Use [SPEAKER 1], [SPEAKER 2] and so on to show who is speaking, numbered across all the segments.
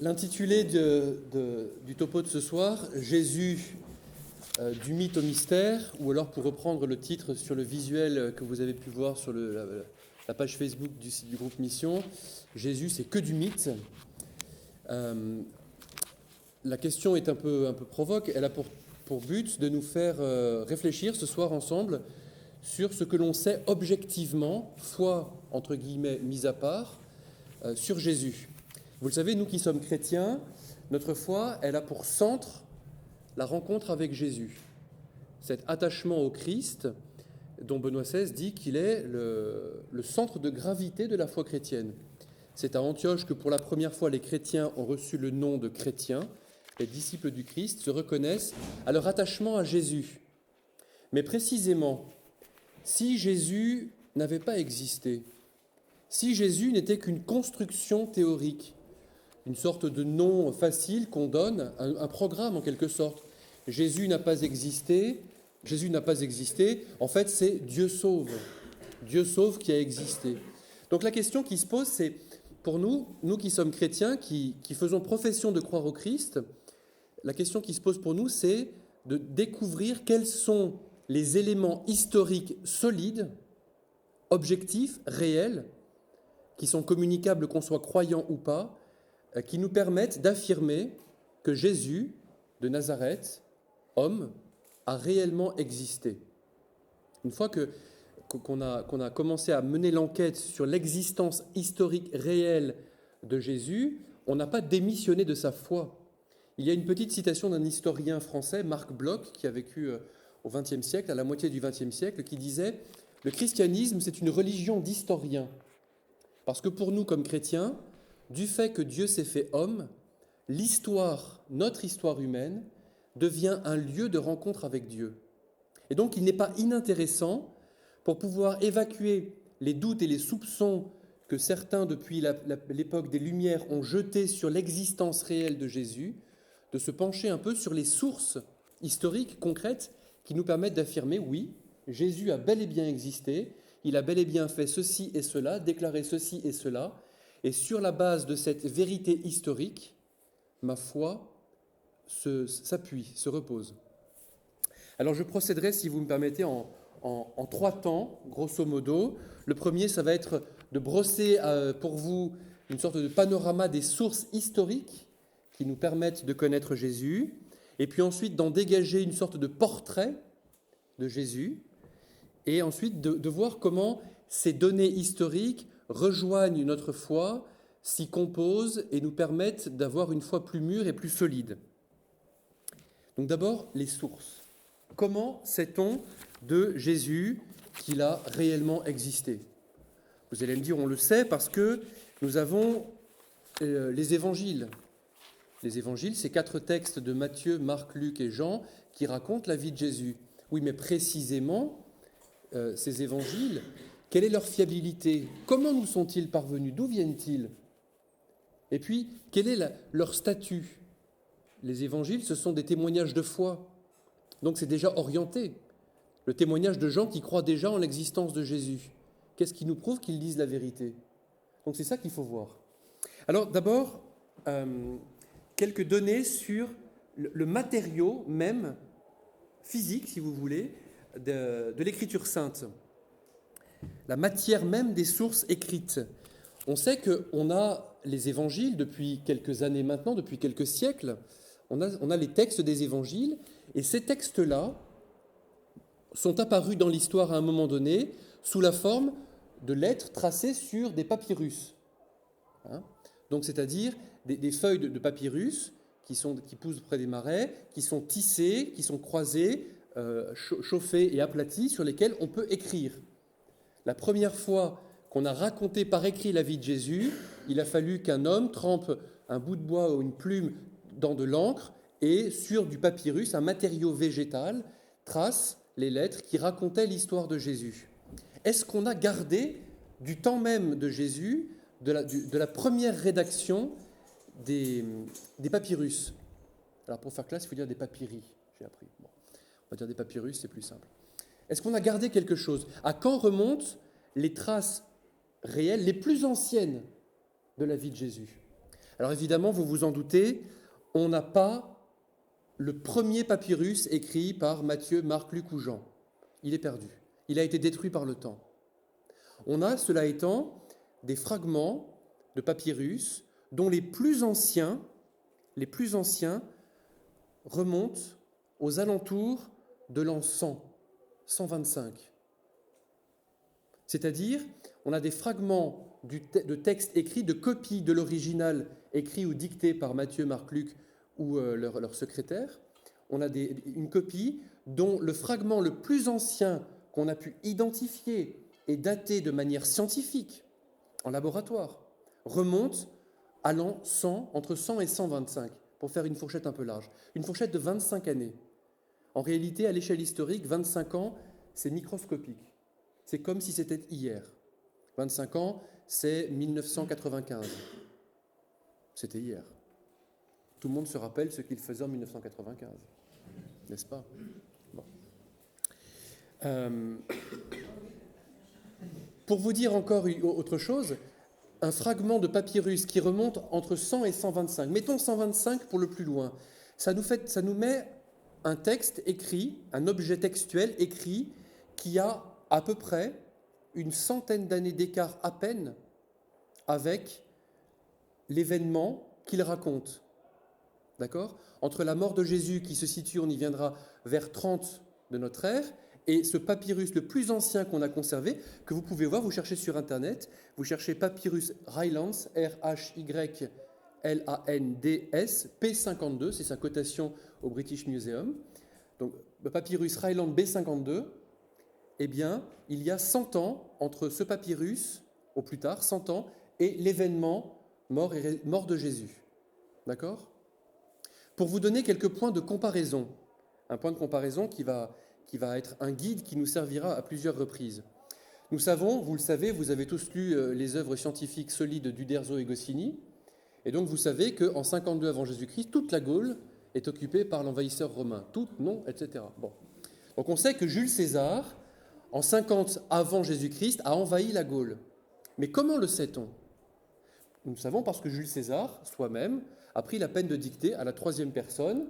[SPEAKER 1] L'intitulé du topo de ce soir, Jésus du mythe au mystère, ou alors pour reprendre le titre sur le visuel que vous avez pu voir sur la page Facebook du groupe Mission, Jésus c'est que du mythe. La question est un peu provoque, elle a pour but de nous faire réfléchir ce soir ensemble sur ce que l'on sait objectivement, foi entre guillemets mise à part, sur Jésus. Vous le savez, nous qui sommes chrétiens, notre foi, elle a pour centre la rencontre avec Jésus. Cet attachement au Christ, dont Benoît XVI dit qu'il est le centre de gravité de la foi chrétienne. C'est à Antioche que pour la première fois les chrétiens ont reçu le nom de chrétiens. Les disciples du Christ se reconnaissent à leur attachement à Jésus. Mais précisément, si Jésus n'avait pas existé, si Jésus n'était qu'une construction théorique, une sorte de nom facile qu'on donne, un programme en quelque sorte. Jésus n'a pas existé, en fait c'est Dieu sauve qui a existé. Donc la question qui se pose, c'est pour nous qui sommes chrétiens, qui faisons profession de croire au Christ, la question qui se pose pour nous, c'est de découvrir quels sont les éléments historiques solides, objectifs, réels, qui sont communicables qu'on soit croyant ou pas, qui nous permettent d'affirmer que Jésus de Nazareth, homme, a réellement existé. Une fois qu'on a commencé à mener l'enquête sur l'existence historique réelle de Jésus, on n'a pas démissionné de sa foi. Il y a une petite citation d'un historien français, Marc Bloch, qui a vécu au XXe siècle, à la moitié du XXe siècle, qui disait « Le christianisme, c'est une religion d'historiens. Parce que pour nous, comme chrétiens, du fait que Dieu s'est fait homme, l'histoire, notre histoire humaine, devient un lieu de rencontre avec Dieu. Et donc, il n'est pas inintéressant, pour pouvoir évacuer les doutes et les soupçons que certains, depuis l'époque des Lumières, ont jetés sur l'existence réelle de Jésus, de se pencher un peu sur les sources historiques, concrètes, qui nous permettent d'affirmer, oui, Jésus a bel et bien existé, il a bel et bien fait ceci et cela, déclaré ceci et cela, et sur la base de cette vérité historique, ma foi s'appuie, se repose. Alors je procéderai, si vous me permettez, en 3 temps, grosso modo. Le premier, ça va être de brosser pour vous une sorte de panorama des sources historiques qui nous permettent de connaître Jésus, et puis ensuite d'en dégager une sorte de portrait de Jésus, et ensuite de voir comment ces données historiques rejoignent notre foi, s'y composent et nous permettent d'avoir une foi plus mûre et plus solide. Donc d'abord, les sources. Comment sait-on de Jésus qu'il a réellement existé ? Vous allez me dire, on le sait parce que nous avons les évangiles. Les évangiles, c'est 4 textes de Matthieu, Marc, Luc et Jean qui racontent la vie de Jésus. Oui, mais précisément, ces évangiles, quelle est leur fiabilité ? Comment nous sont-ils parvenus ? D'où viennent-ils ? Et puis, quel est leur statut ? Les évangiles, ce sont des témoignages de foi. Donc c'est déjà orienté. Le témoignage de gens qui croient déjà en l'existence de Jésus. Qu'est-ce qui nous prouve qu'ils disent la vérité ? Donc c'est ça qu'il faut voir. Alors d'abord, quelques données sur le matériau même, physique si vous voulez, de l'écriture sainte. La matière même des sources écrites. On sait qu'on a les évangiles depuis quelques années maintenant, depuis quelques siècles. On a les textes des évangiles, et ces textes-là sont apparus dans l'histoire à un moment donné sous la forme de lettres tracées sur des papyrus. Donc, c'est-à-dire des feuilles de papyrus qui poussent près des marais, qui sont tissées, qui sont croisées, chauffées et aplaties, sur lesquelles on peut écrire. La première fois qu'on a raconté par écrit la vie de Jésus, il a fallu qu'un homme trempe un bout de bois ou une plume dans de l'encre et sur du papyrus, un matériau végétal, trace les lettres qui racontaient l'histoire de Jésus. Est-ce qu'on a gardé du temps même de Jésus, de la première rédaction des papyrus ? Alors pour faire classe, il faut dire des papyri, j'ai appris. Bon, on va dire des papyrus, c'est plus simple. Est-ce qu'on a gardé quelque chose ? À quand remontent les traces réelles, les plus anciennes de la vie de Jésus ? Alors évidemment, vous vous en doutez, on n'a pas le premier papyrus écrit par Matthieu, Marc, Luc ou Jean. Il est perdu. Il a été détruit par le temps. On a, cela étant, des fragments de papyrus dont les plus anciens remontent aux alentours de l'an 100, 125. C'est-à-dire, on a des fragments de textes écrits, de copies de l'original écrit ou dicté par Matthieu, Marc, Luc ou leur secrétaire. On a une copie dont le fragment le plus ancien qu'on a pu identifier et dater de manière scientifique en laboratoire remonte à l'an 100, entre 100 et 125, pour faire une fourchette un peu large. Une fourchette de 25 années. En réalité, à l'échelle historique, 25 ans, c'est microscopique. C'est comme si c'était hier. 25 ans, c'est 1995. C'était hier. Tout le monde se rappelle ce qu'il faisait en 1995, n'est-ce pas? Bon. Pour vous dire encore autre chose, un fragment de papyrus qui remonte entre 100 et 125, mettons 125 pour le plus loin, ça nous met un texte écrit, un objet textuel écrit qui a à peu près une centaine d'années d'écart à peine avec l'événement qu'il raconte. D'accord ? Entre la mort de Jésus qui se situe, on y viendra, vers 30 de notre ère, et ce papyrus le plus ancien qu'on a conservé, que vous pouvez voir, vous cherchez sur Internet, vous cherchez Papyrus Rylands, R-H-Y-L-A-N-D-S, P52, c'est sa cotation au British Museum. Donc, le Papyrus Rylands B52, eh bien, il y a 100 ans entre ce papyrus, au plus tard, 100 ans, et l'événement mort de Jésus. D'accord ? Pour vous donner quelques points de comparaison, un point de comparaison qui va être un guide qui nous servira à plusieurs reprises. Nous savons, vous le savez, vous avez tous lu les œuvres scientifiques solides d'Uderzo et Goscinny, et donc vous savez qu'en 52 avant Jésus-Christ, toute la Gaule est occupée par l'envahisseur romain. Toute, non, etc. Bon. Donc on sait que Jules César, en 50 avant Jésus-Christ, a envahi la Gaule. Mais comment le sait-on ? Nous le savons parce que Jules César, soi-même, a pris la peine de dicter à la troisième personne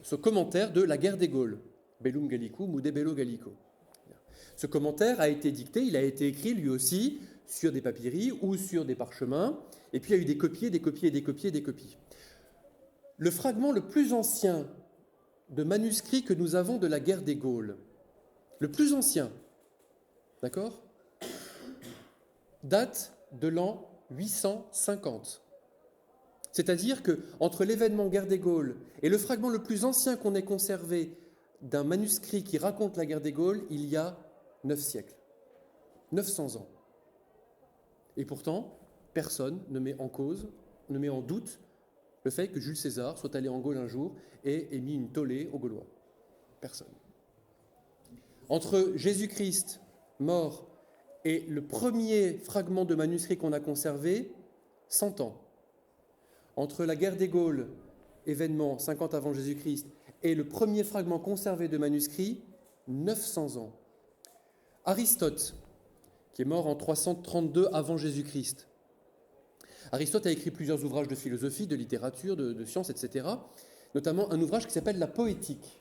[SPEAKER 1] ce commentaire de la guerre des Gaules, Bellum Gallicum ou De Bello Gallico. Ce commentaire a été dicté, il a été écrit lui aussi sur des papyri ou sur des parchemins, et puis il y a eu des copies, des copies, des copies, des copies. Le fragment le plus ancien de manuscrit que nous avons de la guerre des Gaules, le plus ancien, d'accord, date de l'an 850. C'est-à-dire qu'entre l'événement guerre des Gaules et le fragment le plus ancien qu'on ait conservé d'un manuscrit qui raconte la guerre des Gaules, il y a 9 siècles, 900 ans. Et pourtant, personne ne met en cause, ne met en doute le fait que Jules César soit allé en Gaule un jour et ait mis une tollée aux Gaulois. Personne. Entre Jésus-Christ mort et le premier fragment de manuscrit qu'on a conservé, 100 ans. Entre la guerre des Gaules, événement 50 avant Jésus-Christ, et le premier fragment conservé de manuscrit, 900 ans. Aristote, qui est mort en 332 avant Jésus-Christ. Aristote a écrit plusieurs ouvrages de philosophie, de littérature, de sciences, etc., notamment un ouvrage qui s'appelle La Poétique.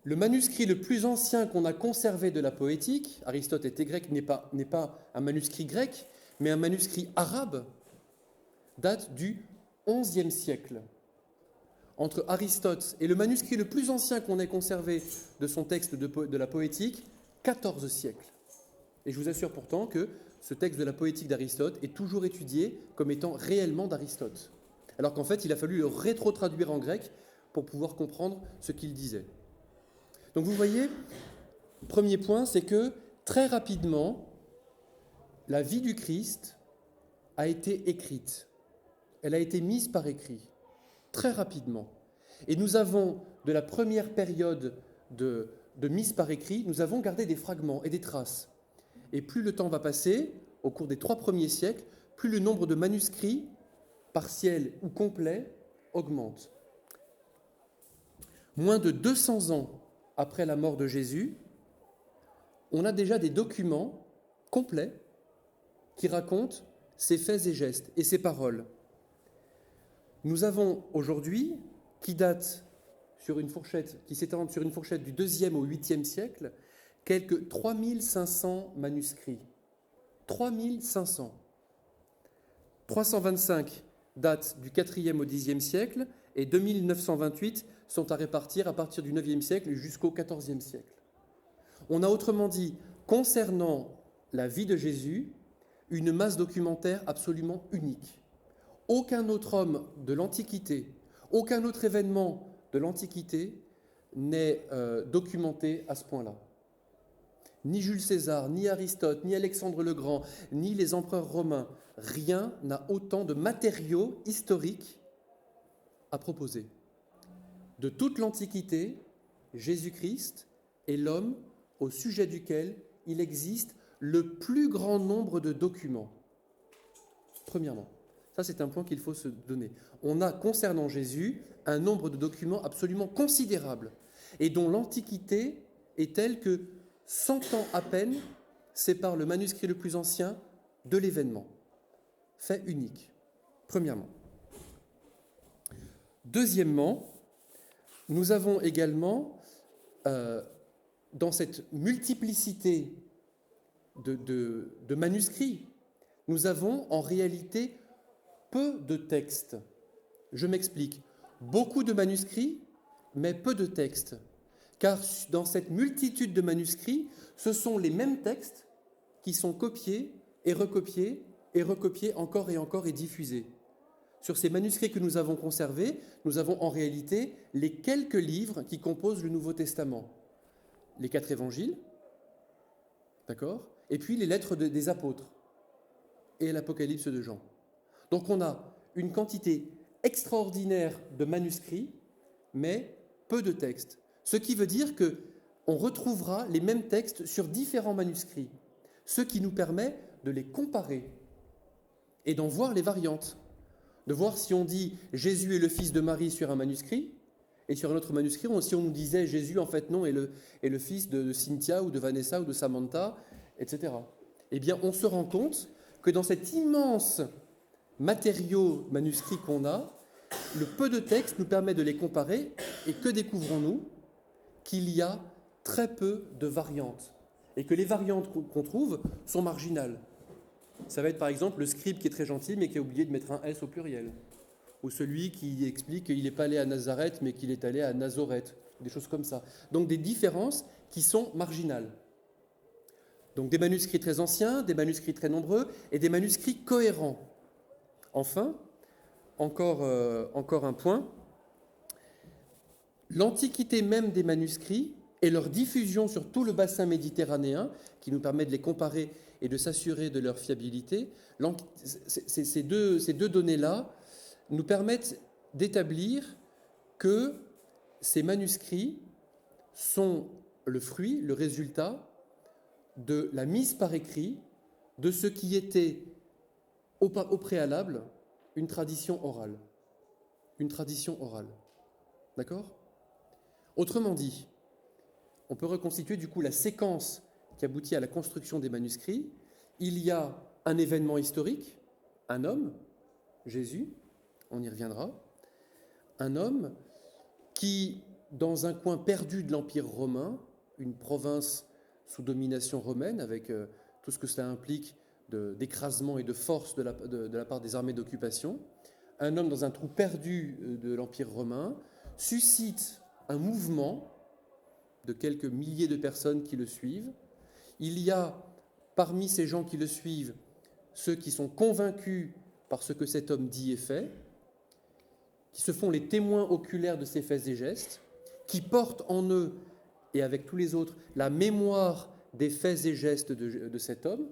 [SPEAKER 1] Le manuscrit le plus ancien qu'on a conservé de la Poétique, Aristote était grec, n'est pas un manuscrit grec, mais un manuscrit arabe, date du XIe siècle. Entre Aristote et le manuscrit le plus ancien qu'on ait conservé de son texte de la Poétique, 14 siècles. Et je vous assure pourtant que ce texte de la Poétique d'Aristote est toujours étudié comme étant réellement d'Aristote. Alors qu'en fait, il a fallu le rétro-traduire en grec pour pouvoir comprendre ce qu'il disait. Donc vous voyez, premier point, c'est que très rapidement, la vie du Christ a été écrite. Elle a été mise par écrit, très rapidement. Et nous avons, de la première période de mise par écrit, nous avons gardé des fragments et des traces. Et plus le temps va passer, au cours des 3 premiers siècles, plus le nombre de manuscrits, partiels ou complets, augmente. Moins de 200 ans après la mort de Jésus, on a déjà des documents complets qui racontent ses faits et gestes et ses paroles. Nous avons aujourd'hui, qui s'étendent sur une fourchette du 2e au 8e siècle, quelques 3500 manuscrits. 3500. 325 datent du 4e au 10e siècle et 2928 sont à répartir à partir du 9e siècle jusqu'au 14e siècle. On a autrement dit, concernant la vie de Jésus, une masse documentaire absolument unique. Aucun autre homme de l'Antiquité, aucun autre événement de l'Antiquité n'est documenté à ce point-là. Ni Jules César, ni Aristote, ni Alexandre le Grand, ni les empereurs romains, rien n'a autant de matériaux historiques à proposer. De toute l'Antiquité, Jésus-Christ est l'homme au sujet duquel il existe le plus grand nombre de documents. Premièrement, ça c'est un point qu'il faut se donner. On a, concernant Jésus, un nombre de documents absolument considérable et dont l'Antiquité est telle que 100 ans à peine séparent le manuscrit le plus ancien de l'événement. Fait unique, premièrement. Deuxièmement, nous avons également, dans cette multiplicité de manuscrits, nous avons en réalité peu de textes. Je m'explique. Beaucoup de manuscrits, mais peu de textes. Car dans cette multitude de manuscrits, ce sont les mêmes textes qui sont copiés et recopiés encore et encore et diffusés. Sur ces manuscrits que nous avons conservés, nous avons en réalité les quelques livres qui composent le Nouveau Testament. Les 4 évangiles, d'accord ? Et puis les lettres des apôtres et l'Apocalypse de Jean. Donc on a une quantité extraordinaire de manuscrits, mais peu de textes. Ce qui veut dire qu'on retrouvera les mêmes textes sur différents manuscrits, ce qui nous permet de les comparer et d'en voir les variantes, de voir si on dit Jésus est le fils de Marie sur un manuscrit, et sur un autre manuscrit, si on nous disait Jésus en fait non est le fils de Cynthia ou de Vanessa ou de Samantha, etc. Eh bien on se rend compte que dans cet immense matériau manuscrit qu'on a, le peu de textes nous permet de les comparer, et que découvrons-nous ? Qu'il y a très peu de variantes, et que les variantes qu'on trouve sont marginales. Ça va être par exemple le scribe qui est très gentil, mais qui a oublié de mettre un S au pluriel, ou celui qui explique qu'il n'est pas allé à Nazareth, mais qu'il est allé à Nazoreth, des choses comme ça. Donc des différences qui sont marginales. Donc des manuscrits très anciens, des manuscrits très nombreux, et des manuscrits cohérents. Enfin, encore un point, l'antiquité même des manuscrits et leur diffusion sur tout le bassin méditerranéen, qui nous permet de les comparer et de s'assurer de leur fiabilité, ces deux données-là nous permettent d'établir que ces manuscrits sont le fruit, le résultat de la mise par écrit de ce qui était au préalable une tradition orale. Une tradition orale. D'accord ? Autrement dit, on peut reconstituer du coup la séquence qui aboutit à la construction des manuscrits. Il y a un événement historique, un homme, Jésus, on y reviendra, un homme qui, dans un coin perdu de l'Empire romain, une province sous domination romaine, avec tout ce que cela implique d'écrasement et de force de la part des armées d'occupation, un homme dans un trou perdu de l'Empire romain, suscite un mouvement de quelques milliers de personnes qui le suivent. Il y a parmi ces gens qui le suivent ceux qui sont convaincus par ce que cet homme dit et fait, qui se font les témoins oculaires de ses faits et gestes, qui portent en eux, et avec tous les autres, la mémoire des faits et gestes de cet homme,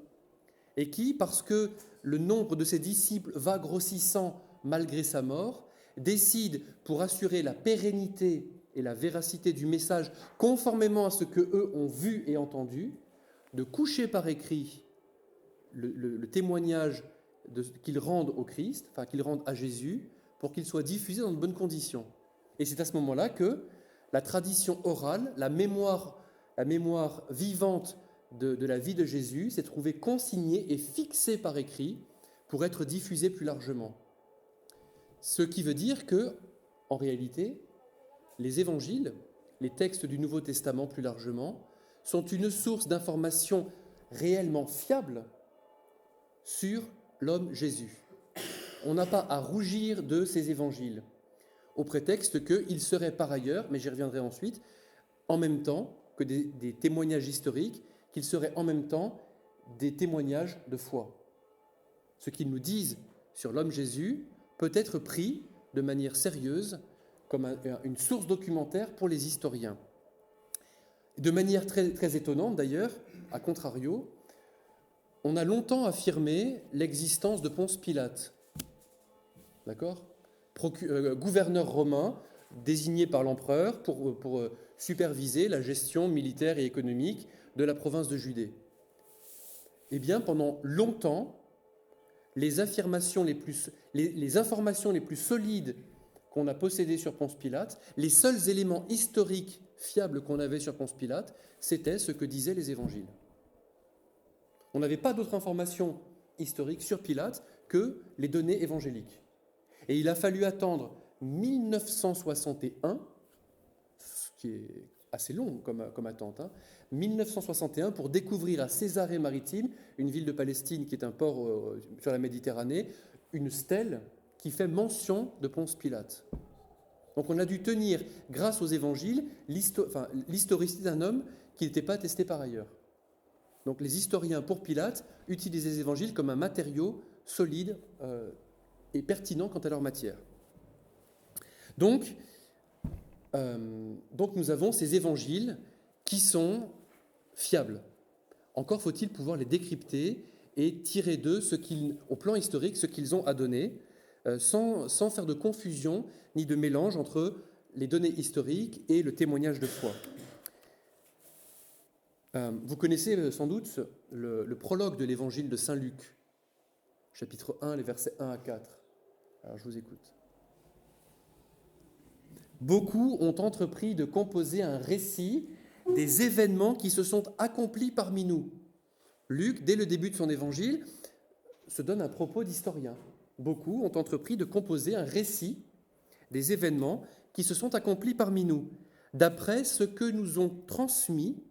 [SPEAKER 1] et qui, parce que le nombre de ses disciples va grossissant malgré sa mort, décident, pour assurer la pérennité et la véracité du message, conformément à ce qu'eux ont vu et entendu, de coucher par écrit le témoignage qu'ils rendent au Christ, enfin qu'ils rendent à Jésus, pour qu'il soit diffusé dans de bonnes conditions. Et c'est à ce moment-là que la tradition orale, la mémoire vivante de la vie de Jésus s'est trouvée consignée et fixée par écrit pour être diffusés plus largement. Ce qui veut dire que, en réalité, les évangiles, les textes du Nouveau Testament plus largement, sont une source d'information réellement fiable sur l'homme Jésus. On n'a pas à rougir de ces évangiles, au prétexte qu'ils seraient par ailleurs, mais j'y reviendrai ensuite, en même temps que des témoignages historiques, qu'ils seraient en même temps des témoignages de foi. Ce qu'ils nous disent sur l'homme Jésus peut être pris de manière sérieuse comme une source documentaire pour les historiens. De manière très, très étonnante d'ailleurs, à contrario, on a longtemps affirmé l'existence de Ponce Pilate, d'accord ? Gouverneur romain désigné par l'empereur pour superviser la gestion militaire et économique de la province de Judée. Eh bien, pendant longtemps, les informations les plus solides qu'on a possédées sur Ponce Pilate, les seuls éléments historiques fiables qu'on avait sur Ponce Pilate, c'était ce que disaient les évangiles. On n'avait pas d'autres informations historiques sur Pilate que les données évangéliques. Et il a fallu attendre 1961, ce qui est assez long comme attente, 1961 pour découvrir à Césarée-Maritime, une ville de Palestine qui est un port sur la Méditerranée, une stèle qui fait mention de Ponce Pilate. Donc on a dû tenir, grâce aux évangiles, l'historicité d'un homme qui n'était pas attesté par ailleurs. Donc les historiens, pour Pilate, utilisent les évangiles comme un matériau solide et pertinent quant à leur matière. Donc nous avons ces évangiles qui sont fiables. Encore faut-il pouvoir les décrypter et tirer d'eux, au plan historique, ce qu'ils ont à donner, sans faire de confusion ni de mélange entre les données historiques et le témoignage de foi. Vous connaissez sans doute le prologue de l'évangile de Saint Luc, chapitre 1, les versets 1 à 4. Alors je vous écoute. Beaucoup ont entrepris de composer un récit des événements qui se sont accomplis parmi nous. Luc, dès le début de son évangile, se donne un propos d'historien. Beaucoup ont entrepris de composer un récit des événements qui se sont accomplis parmi nous, d'après ce que nous ont transmis,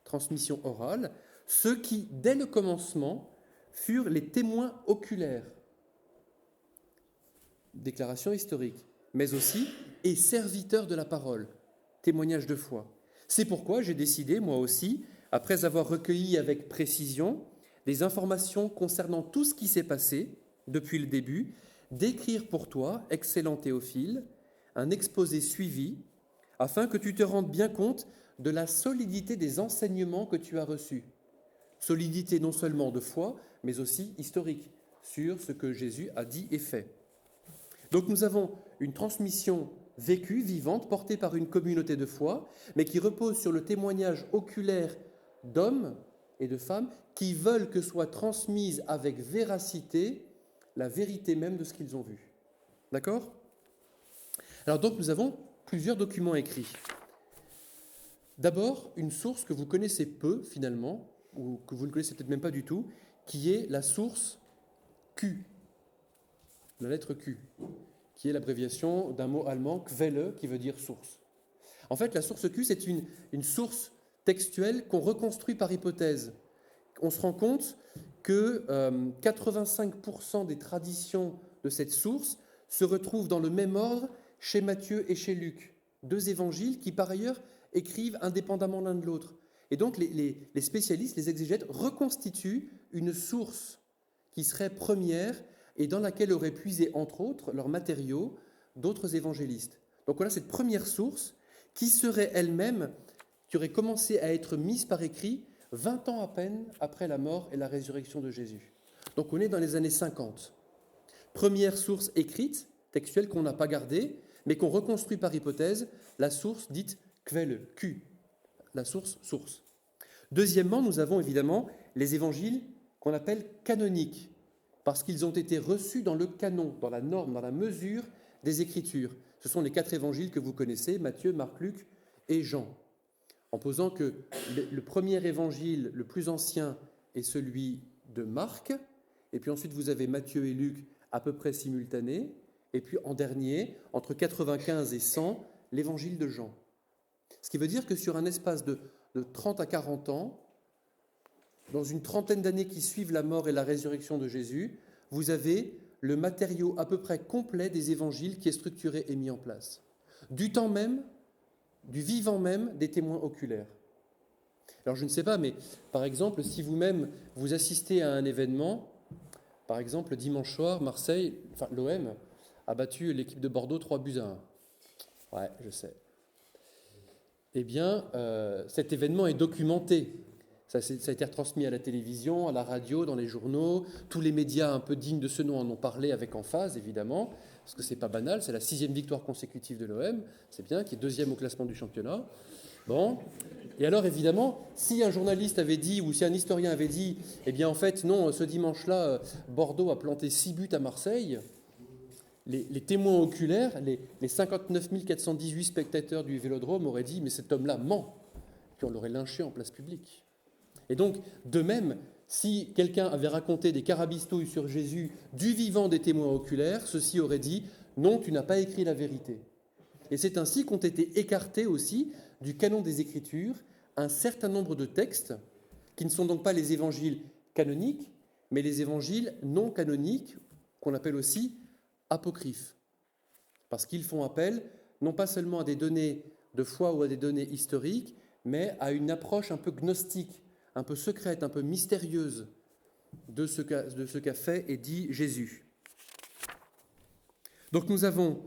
[SPEAKER 1] transmission orale, ceux qui, dès le commencement, furent les témoins oculaires. Déclaration historique, mais aussi et serviteurs de la parole, témoignage de foi. C'est pourquoi j'ai décidé, moi aussi, après avoir recueilli avec précision des informations concernant tout ce qui s'est passé depuis le début, d'écrire pour toi, excellent Théophile, un exposé suivi, afin que tu te rendes bien compte de la solidité des enseignements que tu as reçus. Solidité non seulement de foi, mais aussi historique, sur ce que Jésus a dit et fait. Donc nous avons une transmission vécue, vivante, portée par une communauté de foi, mais qui repose sur le témoignage oculaire d'hommes et de femmes qui veulent que soit transmise avec véracité la vérité même de ce qu'ils ont vu. D'accord ? Alors donc nous avons plusieurs documents écrits. D'abord, une source que vous connaissez peu finalement, ou que vous ne connaissez peut-être même pas du tout, qui est la source Q, la lettre Q, qui est l'abréviation d'un mot allemand, Quelle, qui veut dire source. En fait, la source Q, c'est une source textuelle qu'on reconstruit par hypothèse. On se rend compte que 85% des traditions de cette source se retrouvent dans le même ordre chez Matthieu et chez Luc, deux évangiles qui, par ailleurs, écrivent indépendamment l'un de l'autre. Et donc, les spécialistes, les exégètes, reconstituent une source qui serait première et dans laquelle auraient puisé, entre autres, leurs matériaux, d'autres évangélistes. Donc voilà cette première source qui serait elle-même, qui aurait commencé à être mise par écrit 20 ans à peine après la mort et la résurrection de Jésus. Donc on est dans les années 50. Première source écrite, textuelle, qu'on n'a pas gardée, mais qu'on reconstruit par hypothèse, la source dite Quelle, Q, la source. Deuxièmement, nous avons évidemment les évangiles qu'on appelle canoniques, parce qu'ils ont été reçus dans le canon, dans la norme, dans la mesure des Écritures. Ce sont les 4 évangiles que vous connaissez, Matthieu, Marc, Luc et Jean. En posant que le premier évangile, le plus ancien, est celui de Marc, et puis ensuite vous avez Matthieu et Luc à peu près simultanés, et puis en dernier, entre 95 et 100, l'évangile de Jean. Ce qui veut dire que sur un espace de 30 à 40 ans, dans une trentaine d'années qui suivent la mort et la résurrection de Jésus, vous avez le matériau à peu près complet des évangiles qui est structuré et mis en place. Du temps même, du vivant même des témoins oculaires. Alors je ne sais pas, mais par exemple, si vous-même vous assistez à un événement, par exemple dimanche soir, Marseille, enfin l'OM a battu l'équipe de Bordeaux 3-1. Ouais, je sais. Eh bien, cet événement est documenté. Ça a été retransmis à la télévision, à la radio, dans les journaux. Tous les médias un peu dignes de ce nom en ont parlé avec emphase, évidemment, parce que c'est pas banal. C'est la 6e victoire consécutive de l'OM, c'est bien, qui est 2e au classement du championnat. Bon. Et alors, évidemment, si un journaliste avait dit, ou si un historien avait dit, eh bien, en fait, non, ce dimanche-là, Bordeaux a planté 6 buts à Marseille, les témoins oculaires, les 59 418 spectateurs du Vélodrome auraient dit, mais cet homme-là ment, puis on l'aurait lynché en place publique. Et donc, de même, si quelqu'un avait raconté des carabistouilles sur Jésus du vivant des témoins oculaires, ceux-ci auraient dit « Non, tu n'as pas écrit la vérité ». Et c'est ainsi qu'ont été écartés aussi du canon des Écritures un certain nombre de textes qui ne sont donc pas les évangiles canoniques, mais les évangiles non canoniques, qu'on appelle aussi apocryphes. Parce qu'ils font appel non pas seulement à des données de foi ou à des données historiques, mais à une approche un peu gnostique, un peu secrète, un peu mystérieuse de ce qu'a fait et dit Jésus. Donc nous avons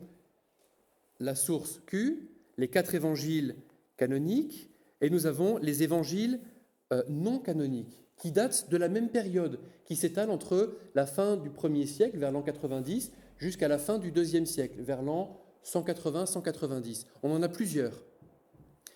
[SPEAKER 1] la source Q, les 4 évangiles canoniques, et nous avons les évangiles non canoniques, qui datent de la même période, qui s'étalent entre la fin du 1er siècle, vers l'an 90, jusqu'à la fin du 2e siècle, vers l'an 180-190. On en a plusieurs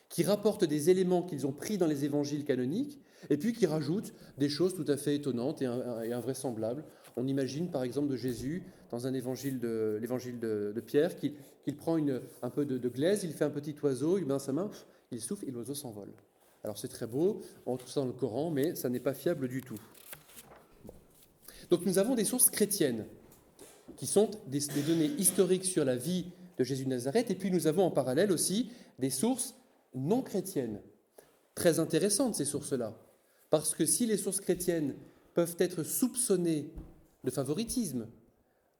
[SPEAKER 1] qui rapportent des éléments qu'ils ont pris dans les évangiles canoniques, et puis qui rajoutent des choses tout à fait étonnantes et invraisemblables. On imagine par exemple de Jésus, dans un évangile l'évangile de Pierre, qu'il prend un peu de glaise, il fait un petit oiseau, il met dans sa main, il souffle et l'oiseau s'envole. Alors c'est très beau, on trouve ça dans le Coran, mais ça n'est pas fiable du tout. Bon. Donc nous avons des sources chrétiennes, qui sont des données historiques sur la vie de Jésus de Nazareth, et puis nous avons en parallèle aussi des sources non chrétiennes. Très intéressantes ces sources-là, parce que si les sources chrétiennes peuvent être soupçonnées de favoritisme,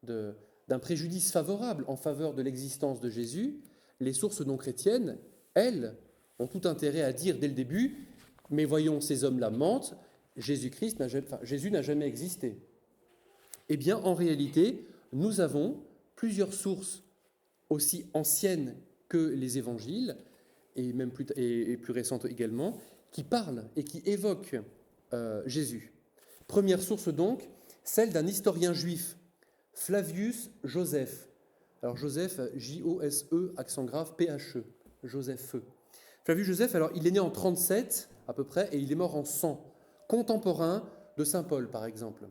[SPEAKER 1] d'un préjudice favorable en faveur de l'existence de Jésus, les sources non chrétiennes, elles, ont tout intérêt à dire dès le début, mais voyons, ces hommes-là mentent, Jésus n'a jamais existé. Eh bien, en réalité, nous avons plusieurs sources aussi anciennes que les évangiles, et même plus récentes également, qui parlent et qui évoquent Jésus. Première source donc, celle d'un historien juif, Flavius Joseph. Alors Joseph, J-O-S-E, accent grave, P-H-E, Joseph. Flavius Joseph, alors il est né en 37 à peu près, et il est mort en 100, contemporain de saint Paul par exemple.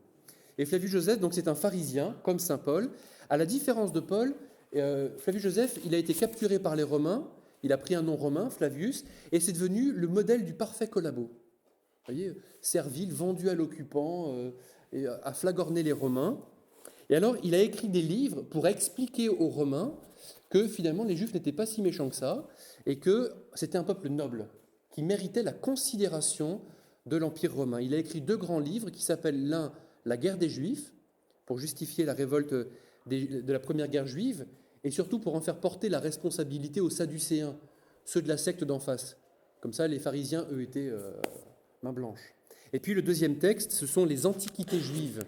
[SPEAKER 1] Et Flavius Joseph, donc c'est un pharisien, comme saint Paul. À la différence de Paul, Flavius Joseph, il a été capturé par les Romains, il a pris un nom romain, Flavius, et c'est devenu le modèle du parfait collabo. Vous voyez, servile, vendu à l'occupant, a flagorné les Romains. Et alors, il a écrit des livres pour expliquer aux Romains que finalement les Juifs n'étaient pas si méchants que ça, et que c'était un peuple noble, qui méritait la considération de l'Empire romain. Il a écrit 2 grands livres qui s'appellent l'un « La guerre des Juifs », pour justifier la révolte de la première guerre juive, et surtout pour en faire porter la responsabilité aux Sadducéens, ceux de la secte d'en face. Comme ça, les pharisiens, eux, étaient main blanche. Et puis le deuxième texte, ce sont les Antiquités juives.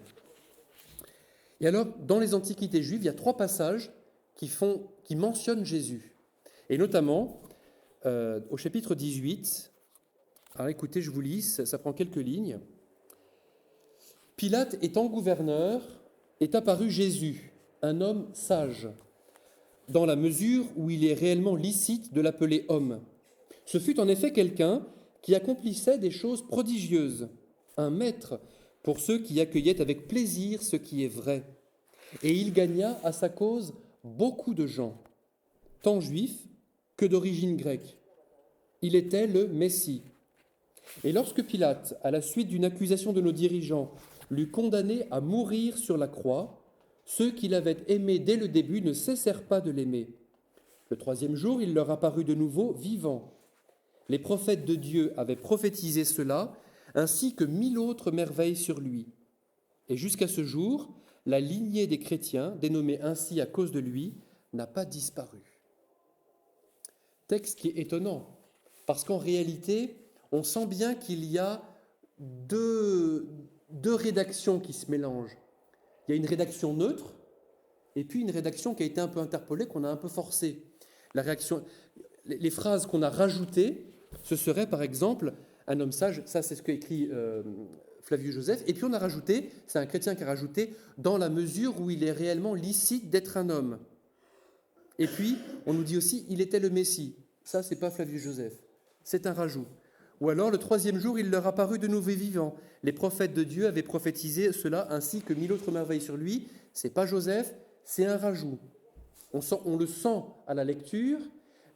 [SPEAKER 1] Et alors, dans les Antiquités juives, il y a 3 passages qui mentionnent Jésus. Et notamment, au chapitre 18, alors écoutez, je vous lis, ça prend quelques lignes. « Pilate étant gouverneur, est apparu Jésus, un homme sage, dans la mesure où il est réellement licite de l'appeler homme. Ce fut en effet quelqu'un qui accomplissait des choses prodigieuses, un maître pour ceux qui accueillaient avec plaisir ce qui est vrai. Et il gagna à sa cause beaucoup de gens, tant juifs que d'origine grecque. Il était le Messie. Et lorsque Pilate, à la suite d'une accusation de nos dirigeants, l'eût condamné à mourir sur la croix. Ceux qui l'avaient aimé dès le début ne cessèrent pas de l'aimer. Le troisième jour, il leur apparut de nouveau vivant. Les prophètes de Dieu avaient prophétisé cela, ainsi que 1000 autres merveilles sur lui. Et jusqu'à ce jour, la lignée des chrétiens, dénommée ainsi à cause de lui, n'a pas disparu. Texte qui est étonnant, parce qu'en réalité, on sent bien qu'il y a deux rédactions qui se mélangent. Il y a une rédaction neutre, et puis une rédaction qui a été un peu interpolée, qu'on a un peu forcée. Les phrases qu'on a rajoutées, ce serait par exemple un homme sage, ça c'est ce qu'écrit Flavius Joseph, et puis on a rajouté, c'est un chrétien qui a rajouté, dans la mesure où il est réellement licite d'être un homme. Et puis on nous dit aussi, il était le Messie. Ça c'est pas Flavius Joseph, c'est un rajout. Ou alors le troisième jour, il leur apparut de nouveau vivant. Les prophètes de Dieu avaient prophétisé cela ainsi que 1000 autres merveilles sur lui. C'est pas Joseph, c'est un rajout. On le sent à la lecture,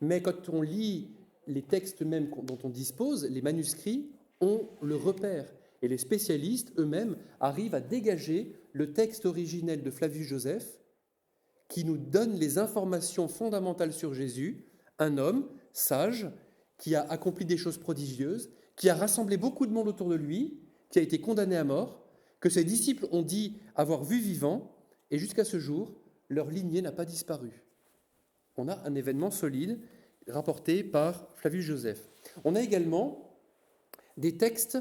[SPEAKER 1] mais quand on lit les textes même dont on dispose, les manuscrits, on le repère. Et les spécialistes eux-mêmes arrivent à dégager le texte originel de Flavius Joseph qui nous donne les informations fondamentales sur Jésus, un homme sage qui a accompli des choses prodigieuses, qui a rassemblé beaucoup de monde autour de lui, qui a été condamné à mort, que ses disciples ont dit avoir vu vivant, et jusqu'à ce jour, leur lignée n'a pas disparu. On a un événement solide rapporté par Flavius Joseph. On a également des textes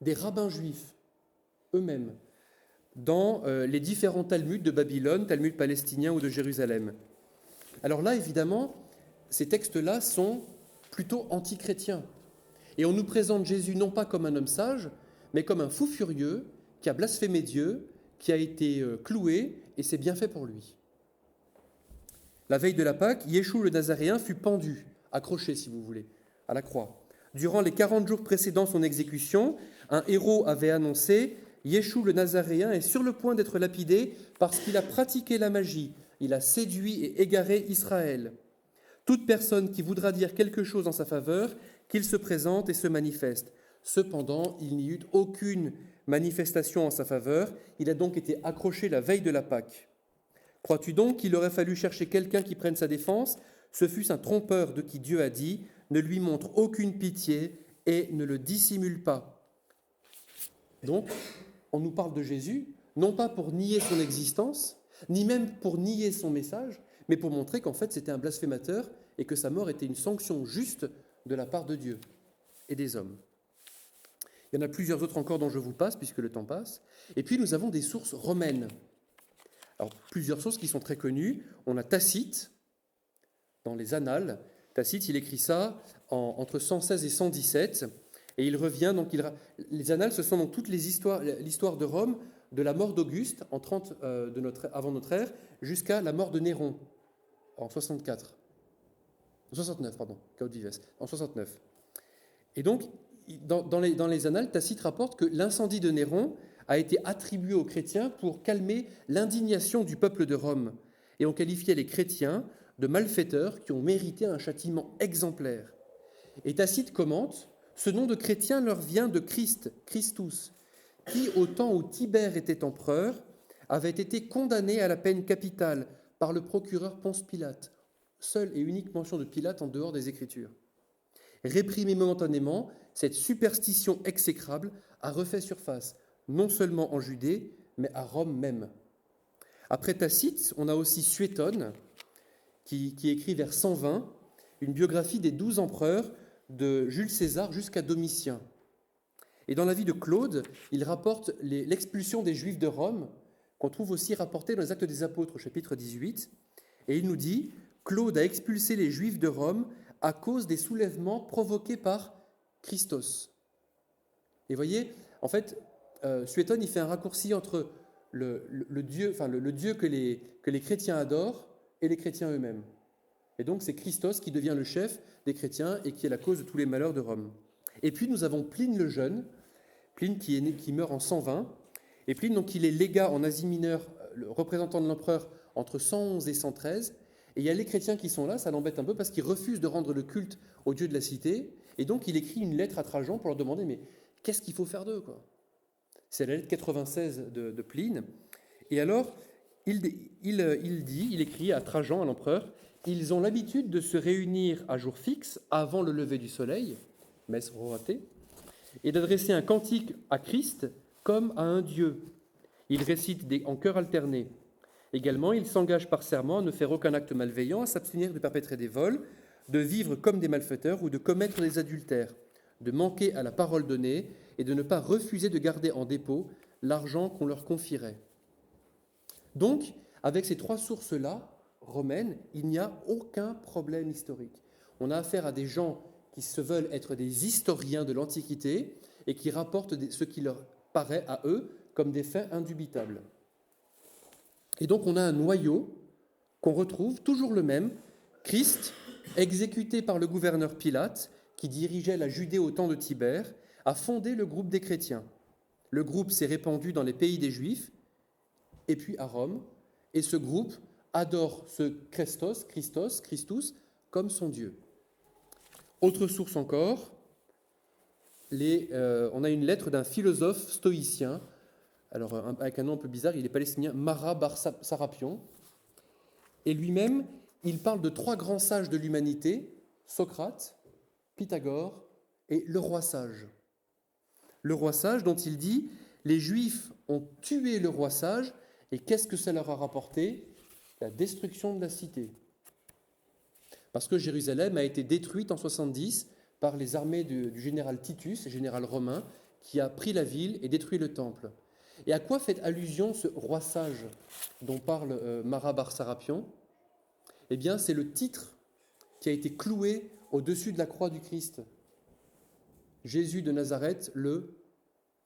[SPEAKER 1] des rabbins juifs eux-mêmes dans les différents Talmuds de Babylone, Talmud palestinien ou de Jérusalem. Alors là, évidemment, ces textes-là sont plutôt anti-chrétiens. Et on nous présente Jésus non pas comme un homme sage, mais comme un fou furieux qui a blasphémé Dieu, qui a été cloué, et c'est bien fait pour lui. La veille de la Pâque, Yeshua le Nazaréen fut pendu, accroché si vous voulez, à la croix. Durant les 40 jours précédant son exécution, un héros avait annoncé « Yeshua le Nazaréen est sur le point d'être lapidé parce qu'il a pratiqué la magie, il a séduit et égaré Israël. Toute personne qui voudra dire quelque chose en sa faveur, qu'il se présente et se manifeste. » Cependant, il n'y eut aucune manifestation en sa faveur, il a donc été accroché la veille de la Pâque. Crois-tu donc qu'il aurait fallu chercher quelqu'un qui prenne sa défense ? Ce fût un trompeur de qui Dieu a dit « Ne lui montre aucune pitié et ne le dissimule pas. » Donc, on nous parle de Jésus, non pas pour nier son existence, ni même pour nier son message, mais pour montrer qu'en fait c'était un blasphémateur et que sa mort était une sanction juste de la part de Dieu et des hommes. Il y en a plusieurs autres encore dont je vous passe, puisque le temps passe. Et puis nous avons des sources romaines. Alors, plusieurs sources qui sont très connues. On a Tacite, dans les Annales. Tacite, il écrit ça entre 116 et 117, et il revient, les Annales, ce sont donc toutes les histoires, l'histoire de Rome, de la mort d'Auguste, en 30 avant notre ère, jusqu'à la mort de Néron, en 69, Caud Vives, en 69. Et donc, dans les Annales, Tacite rapporte que l'incendie de Néron a été attribué aux chrétiens pour calmer l'indignation du peuple de Rome. Et on qualifiait les chrétiens de malfaiteurs qui ont mérité un châtiment exemplaire. Et Tacite commente, ce nom de chrétien leur vient de Christ, Christus, qui, au temps où Tibère était empereur, avait été condamné à la peine capitale par le procureur Ponce Pilate. Seule et unique mention de Pilate en dehors des Écritures. Réprimée momentanément, cette superstition exécrable a refait surface, non seulement en Judée, mais à Rome même. Après Tacite, on a aussi Suétone, qui écrit vers 120 une biographie des 12 empereurs de Jules César jusqu'à Domitien. Et dans la vie de Claude, il rapporte l'expulsion des Juifs de Rome, qu'on trouve aussi rapporté dans les Actes des Apôtres, au chapitre 18. Et il nous dit « Claude a expulsé les Juifs de Rome à cause des soulèvements provoqués par Christos. » Et vous voyez, en fait, Suétone, il fait un raccourci entre le Dieu que les chrétiens adorent et les chrétiens eux-mêmes. Et donc, c'est Christos qui devient le chef des chrétiens et qui est la cause de tous les malheurs de Rome. Et puis, nous avons Pline le Jeune, Pline qui meurt en 120. Et Pline, donc, il est légat en Asie mineure, le représentant de l'empereur entre 111 et 113. Et il y a les chrétiens qui sont là, ça l'embête un peu parce qu'ils refusent de rendre le culte au dieu de la cité. Et donc, il écrit une lettre à Trajan pour leur demander « Mais qu'est-ce qu'il faut faire d'eux, quoi ? C'est la lettre 96 de Pline. Et alors, il écrit à Trajan, à l'empereur, « Ils ont l'habitude de se réunir à jour fixe, avant le lever du soleil, messe roratée, et d'adresser un cantique à Christ comme à un Dieu. Ils récitent en chœur alterné. Également, ils s'engagent par serment à ne faire aucun acte malveillant, à s'abstenir de perpétrer des vols, de vivre comme des malfaiteurs ou de commettre des adultères, de manquer à la parole donnée et de ne pas refuser de garder en dépôt l'argent qu'on leur confierait. » Donc, avec ces trois sources-là, romaines, il n'y a aucun problème historique. On a affaire à des gens qui se veulent être des historiens de l'Antiquité et qui rapportent ce qui leur paraît à eux comme des faits indubitables. Et donc on a un noyau qu'on retrouve, toujours le même, Christ, exécuté par le gouverneur Pilate, qui dirigeait la Judée au temps de Tibère, a fondé le groupe des chrétiens. Le groupe s'est répandu dans les pays des Juifs, et puis à Rome, et ce groupe adore ce Christus, comme son Dieu. Autre source encore, on a une lettre d'un philosophe stoïcien, alors avec un nom un peu bizarre, il est palestinien, Mara bar Sarapion, et lui-même, il parle de trois grands sages de l'humanité, Socrate, Pythagore et le roi sage. Le roi sage dont il dit « Les Juifs ont tué le roi sage, et qu'est-ce que ça leur a rapporté ? La destruction de la cité. » Parce que Jérusalem a été détruite en 70 par les armées du général Titus, général romain, qui a pris la ville et détruit le temple. Et à quoi fait allusion ce roi sage dont parle Mara bar Sarapion ? Eh bien, c'est le titre qui a été cloué au-dessus de la croix du Christ. Jésus de Nazareth, le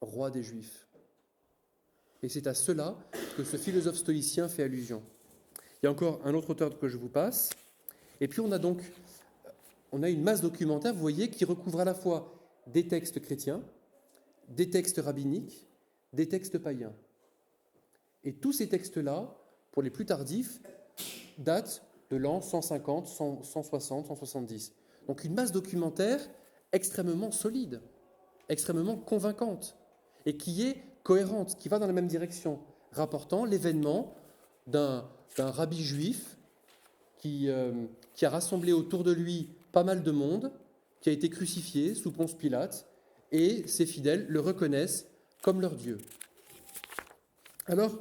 [SPEAKER 1] roi des Juifs. Et c'est à cela que ce philosophe stoïcien fait allusion. Il y a encore un autre auteur que je vous passe. Et puis on a une masse documentaire, vous voyez, qui recouvre à la fois des textes chrétiens, des textes rabbiniques, des textes païens. Et tous ces textes-là, pour les plus tardifs, datent de l'an 150, 160, 170. Donc une masse documentaire extrêmement solide, extrêmement convaincante, et qui est cohérente, qui va dans la même direction, rapportant l'événement d'un rabbi juif qui a rassemblé autour de lui pas mal de monde, qui a été crucifié sous Ponce Pilate, et ses fidèles le reconnaissent comme leur Dieu. Alors,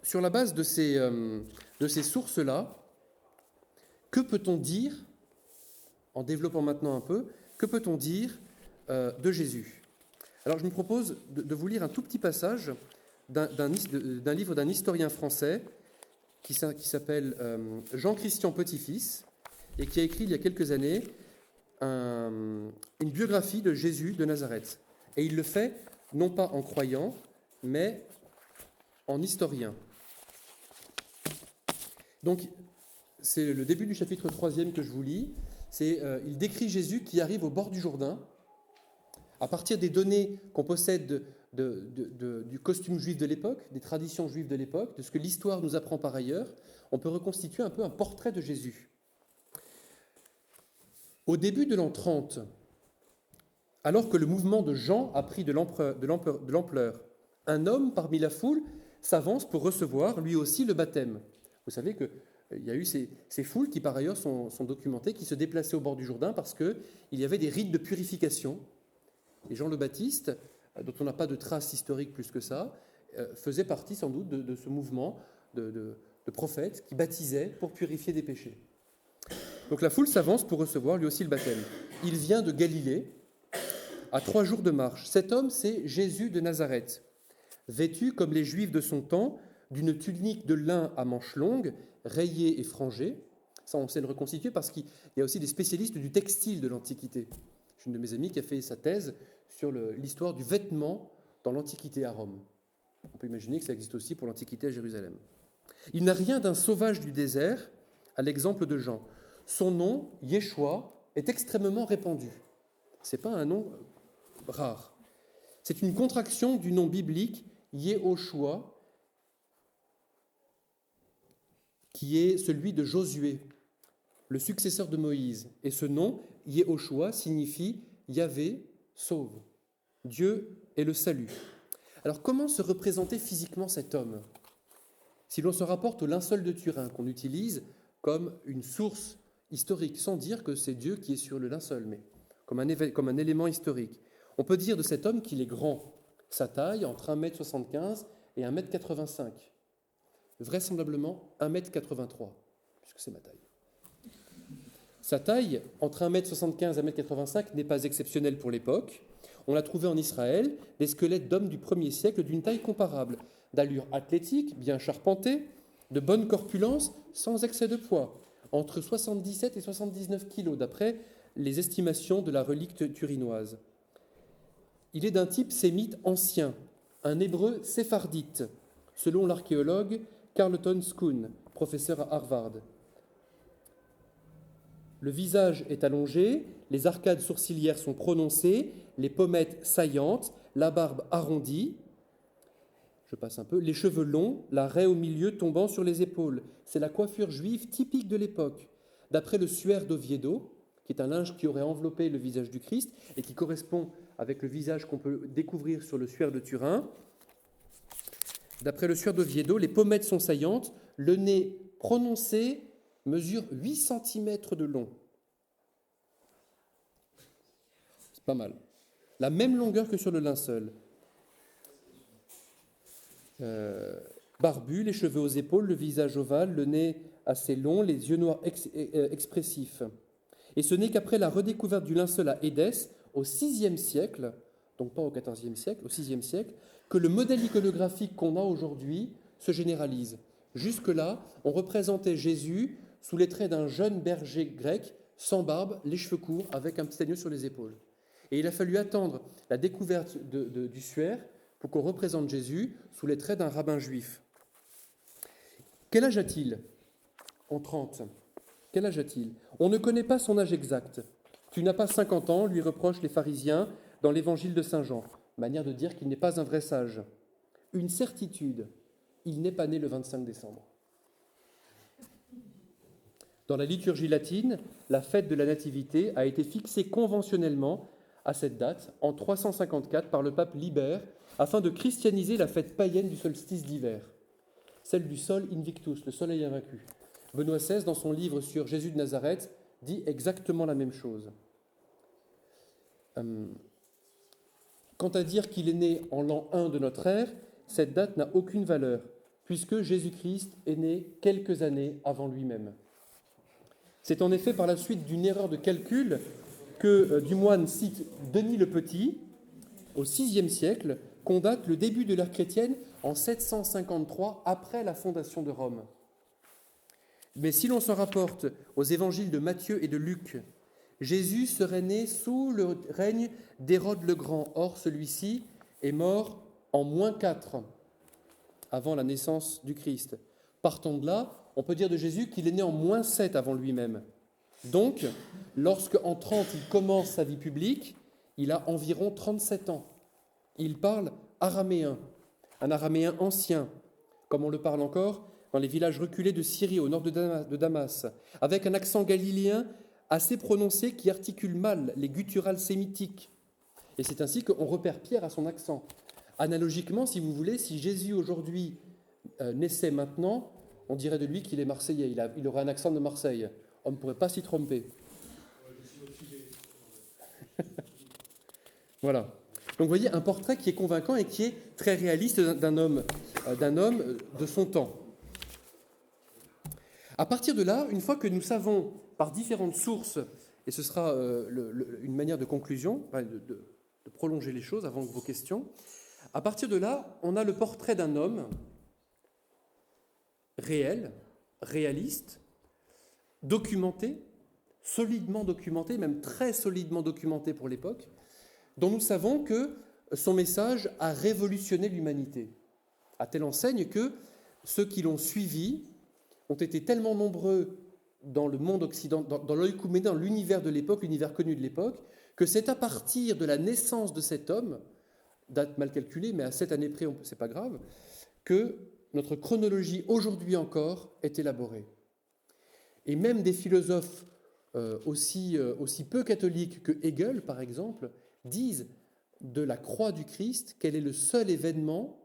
[SPEAKER 1] sur la base de ces sources-là, que peut-on dire, en développant maintenant un peu, que peut-on dire de Jésus ? Alors, je me propose de vous lire un tout petit passage d'un livre d'un historien français qui s'appelle Jean-Christian Petit-Fils et qui a écrit il y a quelques années une biographie de Jésus de Nazareth. Et il le fait non pas en croyant, mais en historien. Donc, c'est le début du chapitre 3e que je vous lis. Il décrit Jésus qui arrive au bord du Jourdain. À partir des données qu'on possède du costume juif de l'époque, des traditions juives de l'époque, de ce que l'histoire nous apprend par ailleurs, on peut reconstituer un peu un portrait de Jésus. Au début de l'an 30, alors que le mouvement de Jean a pris de l'ampleur, un homme parmi la foule s'avance pour recevoir lui aussi le baptême. Vous savez qu'il y a eu ces foules qui par ailleurs sont documentées, qui se déplaçaient au bord du Jourdain parce qu'il y avait des rites de purification. Et Jean le Baptiste, dont on n'a pas de traces historiques plus que ça, faisait partie sans doute de ce mouvement de prophètes qui baptisaient pour purifier des péchés. Donc la foule s'avance pour recevoir lui aussi le baptême. Il vient de Galilée, à 3 jours de marche. Cet homme, c'est Jésus de Nazareth, vêtu comme les Juifs de son temps, d'une tunique de lin à manches longues, rayée et frangée. Ça, on sait le reconstituer parce qu'il y a aussi des spécialistes du textile de l'Antiquité. J'ai une de mes amies qui a fait sa thèse sur l'histoire du vêtement dans l'Antiquité à Rome. On peut imaginer que ça existe aussi pour l'Antiquité à Jérusalem. Il n'a rien d'un sauvage du désert, à l'exemple de Jean. Son nom, Yeshua, est extrêmement répandu. Ce n'est pas un nom rare. C'est une contraction du nom biblique Yehoshua, qui est celui de Josué, le successeur de Moïse. Et ce nom, Yehoshua, signifie Yahvé sauve. Dieu est le salut. Alors comment se représenter physiquement cet homme? Si l'on se rapporte au linceul de Turin, qu'on utilise comme une source historique, sans dire que c'est Dieu qui est sur le linceul, mais comme un élément historique, on peut dire de cet homme qu'il est grand. Sa taille, entre 1,75 m et 1,85 m. Vraisemblablement 1,83 m, puisque c'est ma taille. Sa taille, entre 1,75 m et 1,85 m, n'est pas exceptionnelle pour l'époque. On a trouvé en Israël des squelettes d'hommes du 1er siècle d'une taille comparable, d'allure athlétique, bien charpentée, de bonne corpulence, sans excès de poids, entre 77 et 79 kg, d'après les estimations de la relique turinoise. Il est d'un type sémite ancien, un hébreu séphardite, selon l'archéologue Carleton Schoon, professeur à Harvard. Le visage est allongé, les arcades sourcilières sont prononcées, les pommettes saillantes, la barbe arrondie. Je passe un peu. Les cheveux longs, la raie au milieu tombant sur les épaules. C'est la coiffure juive typique de l'époque. D'après le suaire d'Oviedo, qui est un linge qui aurait enveloppé le visage du Christ et qui correspond avec le visage qu'on peut découvrir sur le suaire de Turin. D'après le suaire d'Oviedo, les pommettes sont saillantes, le nez prononcé mesure 8 cm de long. C'est pas mal. La même longueur que sur le linceul. Barbu, les cheveux aux épaules, le visage ovale, le nez assez long, les yeux noirs expressifs. Et ce n'est qu'après la redécouverte du linceul à Édesse, au VIe siècle, donc pas au XIVe siècle, au VIe siècle, que le modèle iconographique qu'on a aujourd'hui se généralise. Jusque-là, on représentait Jésus sous les traits d'un jeune berger grec, sans barbe, les cheveux courts, avec un petit agneau sur les épaules. Et il a fallu attendre la découverte du suaire pour qu'on représente Jésus sous les traits d'un rabbin juif. Quel âge a-t-il? En 30. Quel âge a-t-il? On ne connaît pas son âge exact. Tu n'as pas 50 ans, lui reprochent les pharisiens dans l'évangile de Saint Jean. Manière de dire qu'il n'est pas un vrai sage. Une certitude, il n'est pas né le 25 décembre. Dans la liturgie latine, la fête de la Nativité a été fixée conventionnellement à cette date, en 354, par le pape Libère, afin de christianiser la fête païenne du solstice d'hiver, celle du Sol Invictus, le soleil invaincu. Benoît XVI, dans son livre sur Jésus de Nazareth, dit exactement la même chose. Quant à dire qu'il est né en l'an 1 de notre ère, cette date n'a aucune valeur, puisque Jésus-Christ est né quelques années avant lui-même. C'est en effet par la suite d'une erreur de calcul que Dumoine cite Denis le Petit, au VIe siècle, qu'on date le début de l'ère chrétienne en 753, après la fondation de Rome. Mais si l'on s'en rapporte aux évangiles de Matthieu et de Luc, Jésus serait né sous le règne d'Hérode le Grand. Or, celui-ci est mort en -4, avant la naissance du Christ. Partant de là, on peut dire de Jésus qu'il est né en -7 avant lui-même. Donc, lorsque en 30 il commence sa vie publique, il a environ 37 ans. Il parle araméen, un araméen ancien, comme on le parle encore dans les villages reculés de Syrie, au nord de Damas, avec un accent galiléen assez prononcé qui articule mal les gutturales sémitiques. Et c'est ainsi qu'on repère Pierre à son accent. Analogiquement, si vous voulez, si Jésus aujourd'hui naissait maintenant, on dirait de lui qu'il est marseillais, il aurait un accent de Marseille. On ne pourrait pas s'y tromper. Voilà. Donc vous voyez, un portrait qui est convaincant et qui est très réaliste d'un homme de son temps. À partir de là, une fois que nous savons par différentes sources, et ce sera une manière de conclusion, de prolonger les choses avant vos questions, à partir de là, on a le portrait d'un homme réel, réaliste, documenté, solidement documenté, même très solidement documenté pour l'époque, dont nous savons que son message a révolutionné l'humanité, à telle enseigne que ceux qui l'ont suivi ont été tellement nombreux dans le monde occidental, dans l'oïkouménie, dans l'univers de l'époque, l'univers connu de l'époque, que c'est à partir de la naissance de cet homme, date mal calculée, mais à 7 années près, c'est pas grave, que notre chronologie aujourd'hui encore est élaborée. Et même des philosophes aussi peu catholiques que Hegel, par exemple, disent de la croix du Christ qu'elle est le seul événement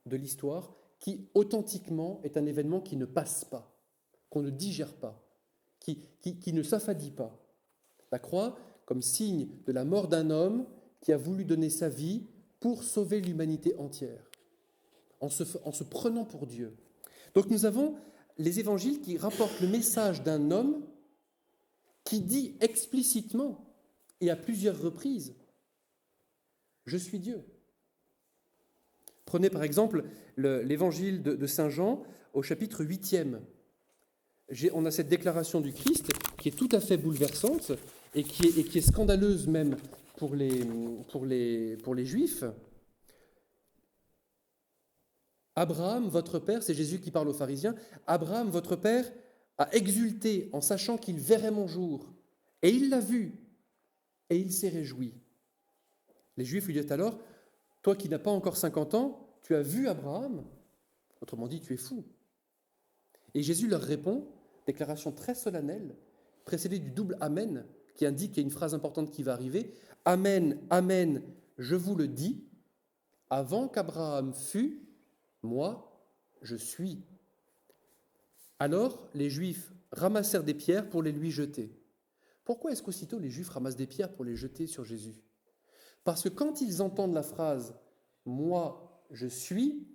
[SPEAKER 1] de l'histoire qui, authentiquement, est un événement qui ne passe pas, qu'on ne digère pas, qui ne s'affadit pas. La croix comme signe de la mort d'un homme qui a voulu donner sa vie pour sauver l'humanité entière, en se prenant pour Dieu. Donc nous avons les évangiles qui rapportent le message d'un homme qui dit explicitement et à plusieurs reprises « Je suis Dieu ». Prenez par exemple l'évangile de Saint Jean au chapitre 8e. On a cette déclaration du Christ qui est tout à fait bouleversante et qui est scandaleuse même pour les Juifs. Abraham, votre père, c'est Jésus qui parle aux pharisiens, Abraham, votre père, a exulté en sachant qu'il verrait mon jour. Et il l'a vu, et il s'est réjoui. Les Juifs lui disent alors, toi qui n'as pas encore 50 ans, tu as vu Abraham? Autrement dit, tu es fou. Et Jésus leur répond, déclaration très solennelle, précédée du double Amen, qui indique qu'il y a une phrase importante qui va arriver. Amen, Amen, je vous le dis, avant qu'Abraham fût, moi, je suis. Alors, les Juifs ramassèrent des pierres pour les lui jeter. Pourquoi est-ce qu'aussitôt les Juifs ramassent des pierres pour les jeter sur Jésus? Parce que quand ils entendent la phrase « moi, je suis »,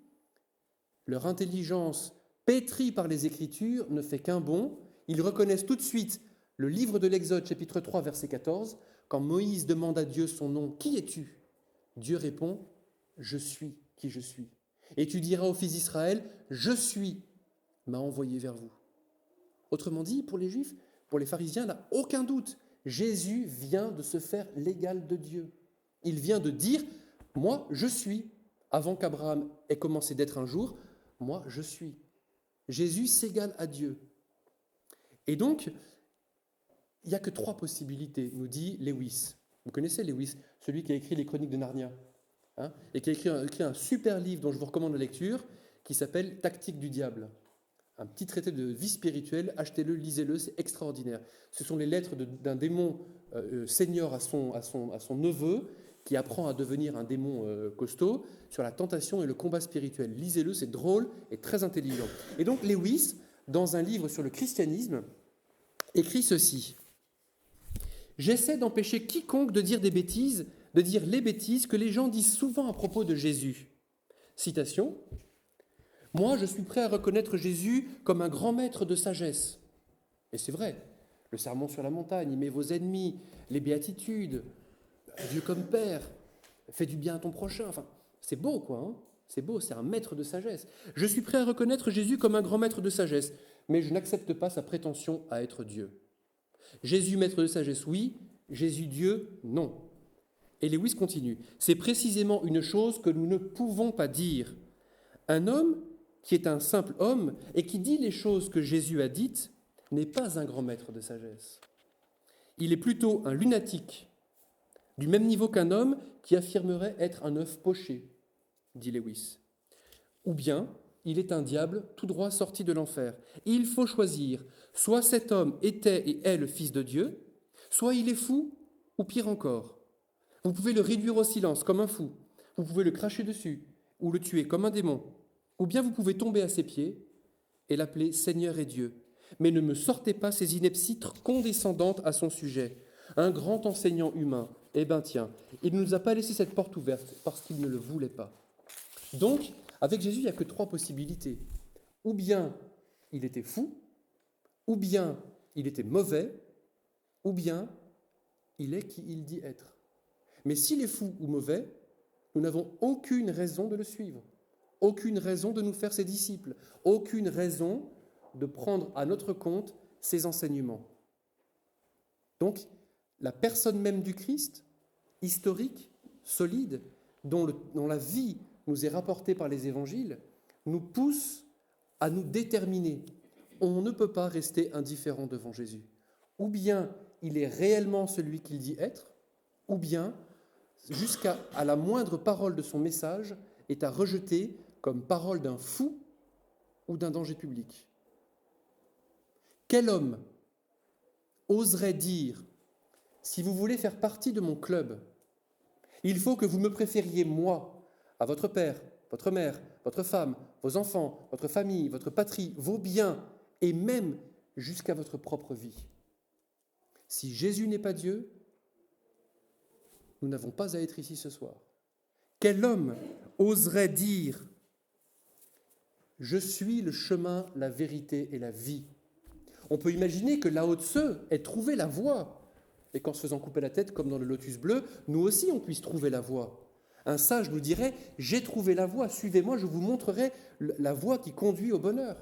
[SPEAKER 1] leur intelligence pétrie par les Écritures ne fait qu'un bond. Ils reconnaissent tout de suite le livre de l'Exode, chapitre 3, verset 14, quand Moïse demande à Dieu son nom « Qui es-tu » Dieu répond « Je suis qui je suis ». Et tu diras aux fils d'Israël « Je suis m'a envoyé vers vous ». Autrement dit, pour les Juifs, pour les pharisiens, il n'a aucun doute. Jésus vient de se faire l'égal de Dieu. Il vient de dire « Moi, je suis ». Avant qu'Abraham ait commencé d'être un jour, « Moi, je suis ». Jésus s'égale à Dieu. Et donc, il n'y a que 3 possibilités, nous dit Lewis. Vous connaissez Lewis, celui qui a écrit les Chroniques de Narnia, hein, et qui a écrit un super livre dont je vous recommande la lecture, qui s'appelle « Tactique du diable ». Un petit traité de vie spirituelle, achetez-le, lisez-le, c'est extraordinaire. Ce sont les lettres d'un démon seigneur à son neveu, qui apprend à devenir un démon costaud, sur la tentation et le combat spirituel. Lisez-le, c'est drôle et très intelligent. Et donc Lewis, dans un livre sur le christianisme, écrit ceci. « J'essaie d'empêcher quiconque de dire des bêtises, de dire les bêtises que les gens disent souvent à propos de Jésus. » Citation. « Moi, je suis prêt à reconnaître Jésus comme un grand maître de sagesse. » Et c'est vrai, le sermon sur la montagne, aimez vos ennemis, les béatitudes, Dieu comme Père, fais du bien à ton prochain. Enfin, c'est beau, quoi. Hein, c'est beau, c'est un maître de sagesse. Je suis prêt à reconnaître Jésus comme un grand maître de sagesse, mais je n'accepte pas sa prétention à être Dieu. Jésus, maître de sagesse, oui. Jésus, Dieu, non. Et Lewis continue. C'est précisément une chose que nous ne pouvons pas dire. Un homme qui est un simple homme et qui dit les choses que Jésus a dites n'est pas un grand maître de sagesse. Il est plutôt un lunatique, du même niveau qu'un homme qui affirmerait être un œuf poché, dit Lewis. Ou bien, il est un diable tout droit sorti de l'enfer. Et il faut choisir, soit cet homme était et est le Fils de Dieu, soit il est fou, ou pire encore. Vous pouvez le réduire au silence comme un fou, vous pouvez le cracher dessus, ou le tuer comme un démon, ou bien vous pouvez tomber à ses pieds et l'appeler Seigneur et Dieu. Mais ne me sortez pas ces inepties condescendantes à son sujet. Un grand enseignant humain, eh bien tiens, il ne nous a pas laissé cette porte ouverte parce qu'il ne le voulait pas. Donc, avec Jésus, il n'y a que 3 possibilités. Ou bien il était fou, ou bien il était mauvais, ou bien il est qui il dit être. Mais s'il est fou ou mauvais, nous n'avons aucune raison de le suivre, aucune raison de nous faire ses disciples, aucune raison de prendre à notre compte ses enseignements. Donc, la personne même du Christ, historique, solide, dont la vie nous est rapportée par les évangiles, nous pousse à nous déterminer. On ne peut pas rester indifférent devant Jésus. Ou bien il est réellement celui qu'il dit être, ou bien, jusqu'à la moindre parole de son message, est à rejeter comme parole d'un fou ou d'un danger public. Quel homme oserait dire « Si vous voulez faire partie de mon club, Il faut que vous me préfériez, moi, à votre père, votre mère, votre femme, vos enfants, votre famille, votre patrie, vos biens, et même jusqu'à votre propre vie. Si Jésus n'est pas Dieu, nous n'avons pas à être ici ce soir. Quel homme oserait dire « Je suis le chemin, la vérité et la vie ». On peut imaginer que Lao Tse ait trouvé la voie, et qu'en se faisant couper la tête, comme dans le lotus bleu, nous aussi on puisse trouver la voie. Un sage nous dirait « J'ai trouvé la voie, suivez-moi, je vous montrerai la voie qui conduit au bonheur ».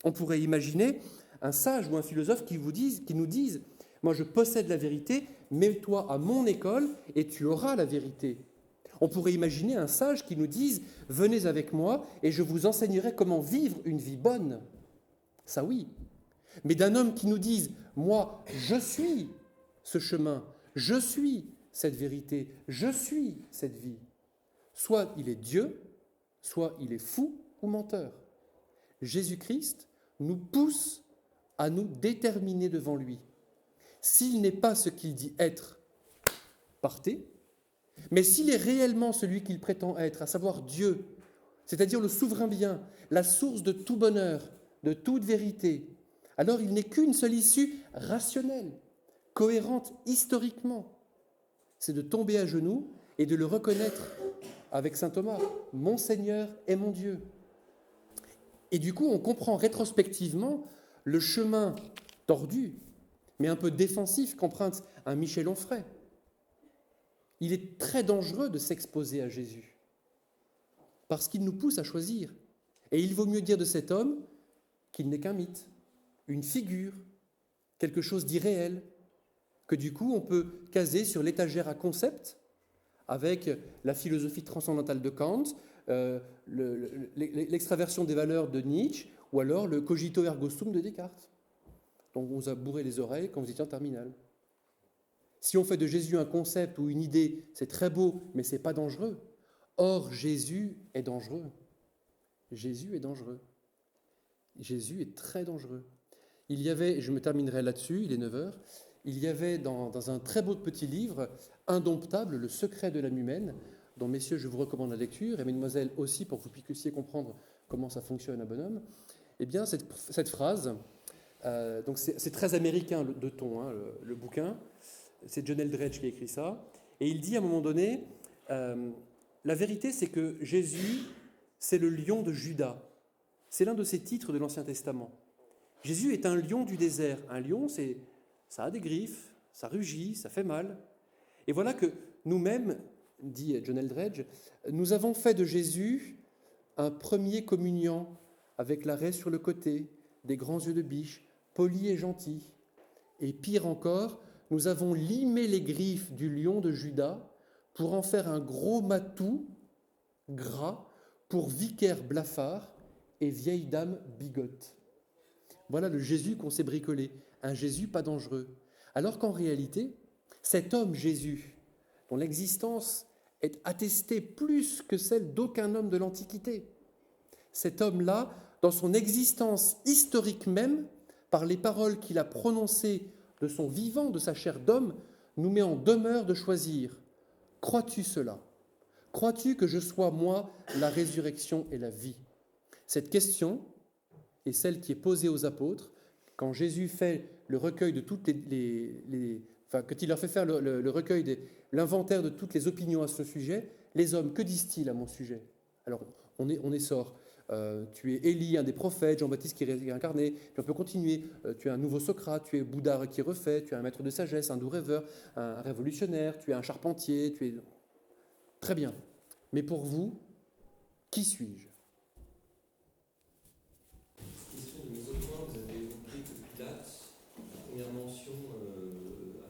[SPEAKER 1] On pourrait imaginer un sage ou un philosophe qui nous dise « Moi je possède la vérité, mets-toi à mon école et tu auras la vérité ». On pourrait imaginer un sage qui nous dise « Venez avec moi et je vous enseignerai comment vivre une vie bonne ». Ça oui. Mais d'un homme qui nous dise « Moi, je suis ce chemin, je suis cette vérité, je suis cette vie ». Soit il est Dieu, soit il est fou ou menteur. Jésus-Christ nous pousse à nous déterminer devant lui. S'il n'est pas ce qu'il dit être, partez. Mais s'il est réellement celui qu'il prétend être, à savoir Dieu, c'est-à-dire le souverain bien, la source de tout bonheur, de toute vérité, alors il n'est qu'une seule issue rationnelle, cohérente historiquement. C'est de tomber à genoux et de le reconnaître avec saint Thomas, mon Seigneur et mon Dieu. Et du coup, on comprend rétrospectivement le chemin tordu, mais un peu défensif qu'emprunte un Michel Onfray. Il est très dangereux de s'exposer à Jésus, parce qu'il nous pousse à choisir. Et il vaut mieux dire de cet homme qu'il n'est qu'un mythe, une figure, quelque chose d'irréel, que du coup on peut caser sur l'étagère à concepts, avec la philosophie transcendantale de Kant, l'extraversion des valeurs de Nietzsche, ou alors le cogito ergo sum de Descartes, dont on vous a bourré les oreilles quand vous étiez en terminale. Si on fait de Jésus un concept ou une idée, c'est très beau, mais ce n'est pas dangereux. Or, Jésus est dangereux. Jésus est dangereux. Jésus est très dangereux. Il y avait, je me terminerai là-dessus, il est 9h, il y avait dans un très beau petit livre, Indomptable, le secret de l'âme humaine, dont, messieurs, je vous recommande la lecture, et mesdemoiselles aussi, pour que vous puissiez comprendre comment ça fonctionne un bonhomme. Eh bien, cette phrase, donc c'est très américain de ton, hein, le bouquin, c'est John Eldredge qui a écrit ça, et il dit à un moment donné, la vérité c'est que Jésus, c'est le lion de Juda. C'est l'un de ces titres de l'Ancien Testament. Jésus est un lion du désert. Un lion, ça a des griffes, ça rugit, ça fait mal. Et voilà que nous-mêmes, dit John Eldredge, nous avons fait de Jésus un premier communiant avec la raie sur le côté, des grands yeux de biche, poli et gentil. Et pire encore, nous avons limé les griffes du lion de Juda pour en faire un gros matou gras pour vicaire blafard et vieille dame bigote. Voilà le Jésus qu'on s'est bricolé, un Jésus pas dangereux. Alors qu'en réalité, cet homme Jésus, dont l'existence est attestée plus que celle d'aucun homme de l'Antiquité, cet homme-là, dans son existence historique même, par les paroles qu'il a prononcées de son vivant, de sa chair d'homme, nous met en demeure de choisir. Crois-tu cela ? Crois-tu que je sois, moi, la résurrection et la vie ? Cette question est celle qui est posée aux apôtres quand Jésus fait le recueil de toutes quand il leur fait faire le recueil, l'inventaire de toutes les opinions à ce sujet. Les hommes, que disent-ils à mon sujet ? Alors, on est sort. Tu es Élie, un des prophètes, Jean-Baptiste qui est réincarné, puis on peut continuer. Tu es un nouveau Socrate, tu es Bouddha qui est refait, tu es un maître de sagesse, un doux rêveur, un révolutionnaire, tu es un charpentier, tu es... Très bien. Mais pour vous, qui suis-je ?
[SPEAKER 2] Question de mes autres points, vous avez évoqué que Pilate, la première mention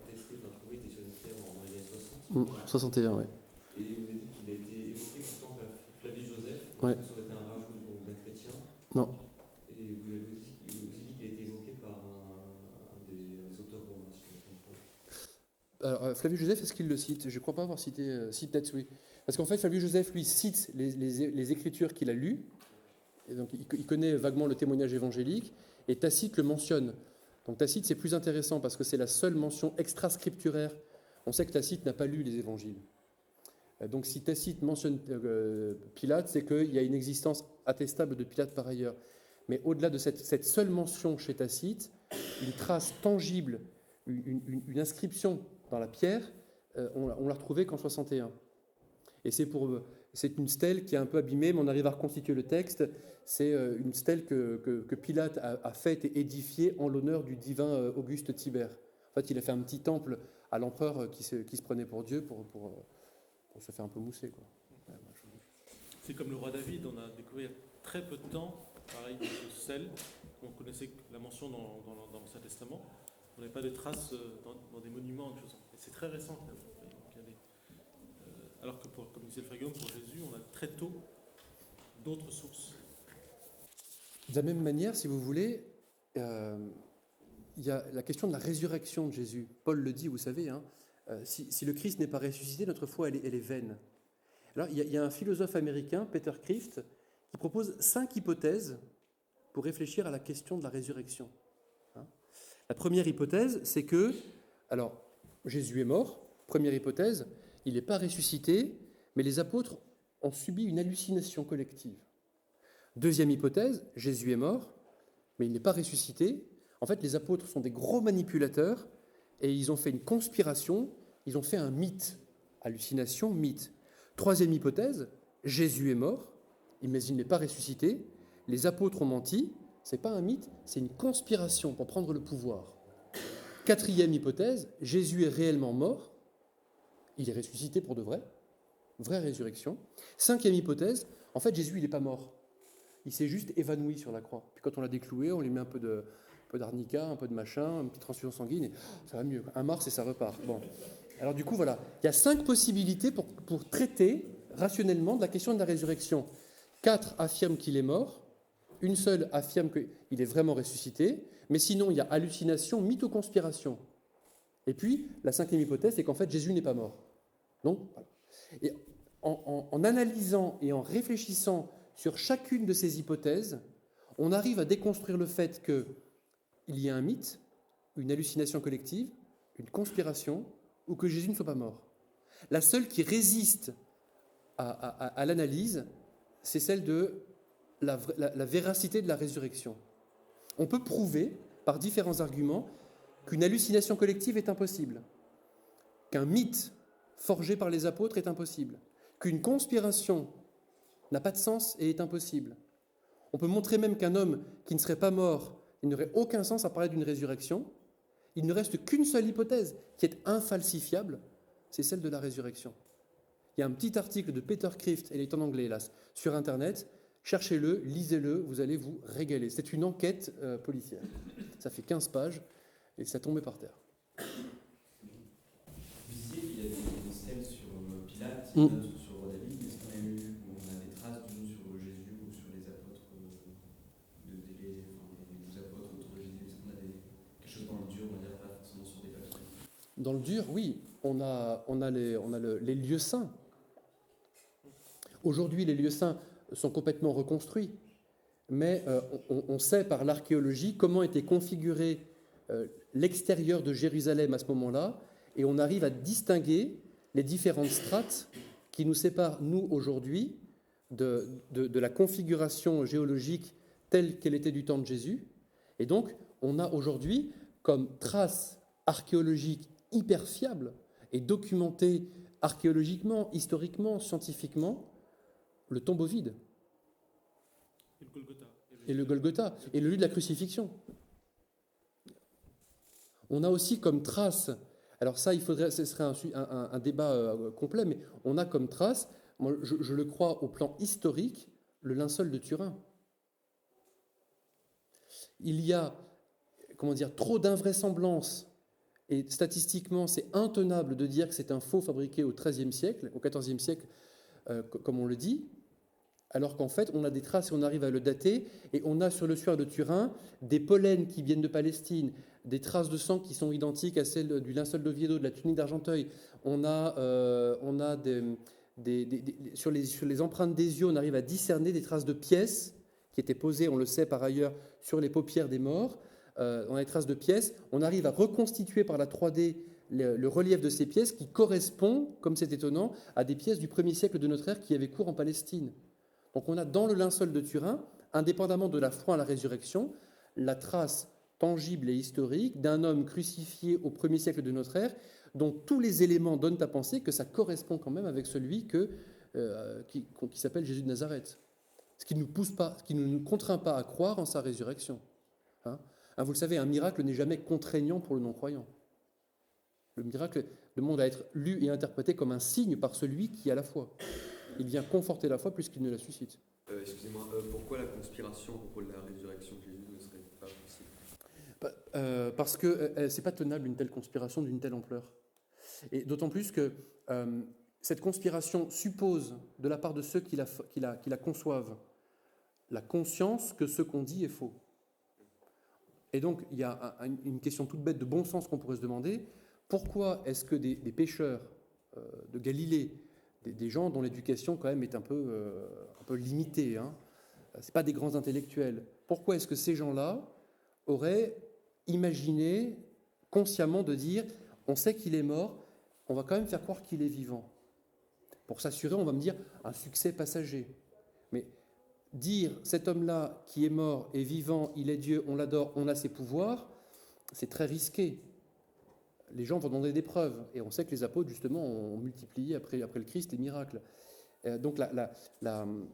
[SPEAKER 2] attestée d'un trouvé était sur une terre en les années 60.
[SPEAKER 1] 61, oui.
[SPEAKER 2] Et vous avez dit qu'il a été évoqué pourtant par Flavius Joseph,
[SPEAKER 1] Ouais.
[SPEAKER 2] ça aurait été un rajout d'un chrétien.
[SPEAKER 1] Non.
[SPEAKER 2] Et vous avez aussi dit qu'il a été évoqué par un des auteurs romains, si je ne me trompe pas.
[SPEAKER 1] Alors, Flavius Joseph, est-ce qu'il le cite ? Je ne crois pas avoir cité, si peut-être oui. Parce qu'en fait, Flavius Joseph, lui, cite les écritures qu'il a lues, et donc il connaît vaguement le témoignage évangélique, et Tacite le mentionne. Donc Tacite, c'est plus intéressant parce que c'est la seule mention extrascripturaire. On sait que Tacite n'a pas lu les évangiles. Donc si Tacite mentionne Pilate, c'est qu'il y a une existence attestable de Pilate par ailleurs. Mais au-delà de cette seule mention chez Tacite, une trace tangible, une inscription dans la pierre, on l'a retrouvée qu'en 61. Et c'est une stèle qui est un peu abîmée, mais on arrive à reconstituer le texte. C'est une stèle que Pilate a faite et édifiée en l'honneur du divin Auguste Tibère. En fait, il a fait un petit temple à l'empereur qui se prenait pour Dieu pour se faire un peu mousser, quoi.
[SPEAKER 3] C'est comme le roi David, on a découvert très peu de temps, pareil, de sel. On connaissait la mention dans l'Ancien Testament. On n'avait pas de traces dans des monuments, des choses. Et c'est très récent. Alors que, comme disait le Frère Guillaume, pour Jésus, on a très tôt d'autres sources.
[SPEAKER 1] De la même manière, si vous voulez, il y a la question de la résurrection de Jésus. Paul le dit, vous savez, hein, si le Christ n'est pas ressuscité, notre foi, elle est vaine. Alors, il y a un philosophe américain, Peter Kreeft, qui propose 5 hypothèses pour réfléchir à la question de la résurrection. Hein. La première hypothèse, c'est que, alors, Jésus est mort, première hypothèse, il n'est pas ressuscité, mais les apôtres ont subi une hallucination collective. Deuxième hypothèse, Jésus est mort, mais il n'est pas ressuscité. En fait, les apôtres sont des gros manipulateurs et ils ont fait une conspiration, ils ont fait un mythe. Hallucination, mythe. Troisième hypothèse, Jésus est mort, mais il n'est pas ressuscité. Les apôtres ont menti, ce n'est pas un mythe, c'est une conspiration pour prendre le pouvoir. Quatrième hypothèse, Jésus est réellement mort, il est ressuscité pour de vrai, vraie résurrection. Cinquième hypothèse, en fait, Jésus, il n'est pas mort. Il s'est juste évanoui sur la croix. Puis quand on l'a décloué, on lui met un peu d'arnica, un peu de machin, une petite transfusion sanguine, et ça va mieux. Un mars et ça repart. Bon. Alors du coup, voilà. Il y a 5 possibilités pour traiter rationnellement de la question de la résurrection. 4 affirment qu'il est mort, une seule affirme qu'il est vraiment ressuscité, mais sinon, il y a hallucination, mythe ou conspiration. Et puis, la 5e hypothèse, c'est qu'en fait, Jésus n'est pas mort. Donc, voilà. Et en analysant et en réfléchissant sur chacune de ces hypothèses, on arrive à déconstruire le fait qu'il y a un mythe, une hallucination collective, une conspiration, ou que Jésus ne soit pas mort. La seule qui résiste à l'analyse, c'est celle de la véracité de la résurrection. On peut prouver, par différents arguments, qu'une hallucination collective est impossible, qu'un mythe forgé par les apôtres est impossible, qu'une conspiration n'a pas de sens et est impossible. On peut montrer même qu'un homme qui ne serait pas mort, il n'aurait aucun sens à parler d'une résurrection. Il ne reste qu'une seule hypothèse qui est infalsifiable, c'est celle de la résurrection. Il y a un petit article de Peter Kreeft, elle est en anglais hélas, sur Internet. Cherchez-le, lisez-le, vous allez vous régaler. C'est une enquête policière. Ça fait 15 pages et ça tombait par terre.
[SPEAKER 2] Vous disiez qu'il y a des stèles sur Pilate, sur roi David. Est-ce qu'on a des traces sur Jésus ou sur les apôtres, les apôtres autour de Jésus? Est-ce qu'on a quelque chose dans le dur, on va dire, pas forcément sur des personnes?
[SPEAKER 1] Dans le dur, oui, on a les lieux saints. Aujourd'hui, les lieux saints sont complètement reconstruits, mais on sait par l'archéologie comment était configuré l'extérieur de Jérusalem à ce moment-là, et on arrive à distinguer les différentes strates qui nous séparent, nous, aujourd'hui, de la configuration géologique telle qu'elle était du temps de Jésus. Et donc, on a aujourd'hui, comme trace archéologique hyper fiable et documentée archéologiquement, historiquement, scientifiquement, le tombeau vide.
[SPEAKER 3] Et le Golgotha.
[SPEAKER 1] Et le Golgotha, et le lieu de la crucifixion. On a aussi comme trace, alors ça, ce serait un débat complet, mais on a comme trace, moi, je le crois au plan historique, le linceul de Turin. Il y a, trop d'invraisemblance, et statistiquement, c'est intenable de dire que c'est un faux fabriqué au XIIIe siècle, au XIVe siècle, comme on le dit, alors qu'en fait, on a des traces et on arrive à le dater, et on a sur le suaire de Turin des pollens qui viennent de Palestine, des traces de sang qui sont identiques à celles du linceul d'Oviedo, de la tunique d'Argenteuil. On a sur les empreintes des yeux, on arrive à discerner des traces de pièces qui étaient posées, on le sait par ailleurs, sur les paupières des morts. On a des traces de pièces. On arrive à reconstituer par la 3D le relief de ces pièces qui correspond, comme c'est étonnant, à des pièces du 1er siècle de notre ère qui avaient cours en Palestine. Donc on a dans le linceul de Turin, indépendamment de la foi à la résurrection, la trace tangible et historique d'un homme crucifié au 1er siècle de notre ère, dont tous les éléments donnent à penser que ça correspond quand même avec celui qui s'appelle Jésus de Nazareth. Ce qui ne nous contraint pas à croire en sa résurrection. Vous le savez, un miracle n'est jamais contraignant pour le non-croyant. Le miracle demande à être lu et interprété comme un signe par celui qui a la foi. Il vient conforter la foi plus qu'il ne la suscite.
[SPEAKER 4] Excusez-moi, pourquoi la conspiration à propos de la résurrection de Jésus ne serait pas possible ?
[SPEAKER 1] Parce que c'est pas tenable une telle conspiration d'une telle ampleur. Et d'autant plus que cette conspiration suppose, de la part de ceux qui la conçoivent, la conscience que ce qu'on dit est faux. Et donc, il y a une question toute bête de bon sens qu'on pourrait se demander. Pourquoi est-ce que des pêcheurs de Galilée, des gens dont l'éducation quand même est un peu limitée, ce pas des grands intellectuels, pourquoi est-ce que ces gens-là auraient imaginé consciemment de dire « on sait qu'il est mort, on va quand même faire croire qu'il est vivant ». Pour s'assurer, on va me dire, un succès passager. Mais dire cet homme-là qui est mort est vivant, il est Dieu, on l'adore, on a ses pouvoirs, c'est très risqué. Les gens vont demander des preuves. Et on sait que les apôtres, justement, ont multiplié après le Christ les miracles. Donc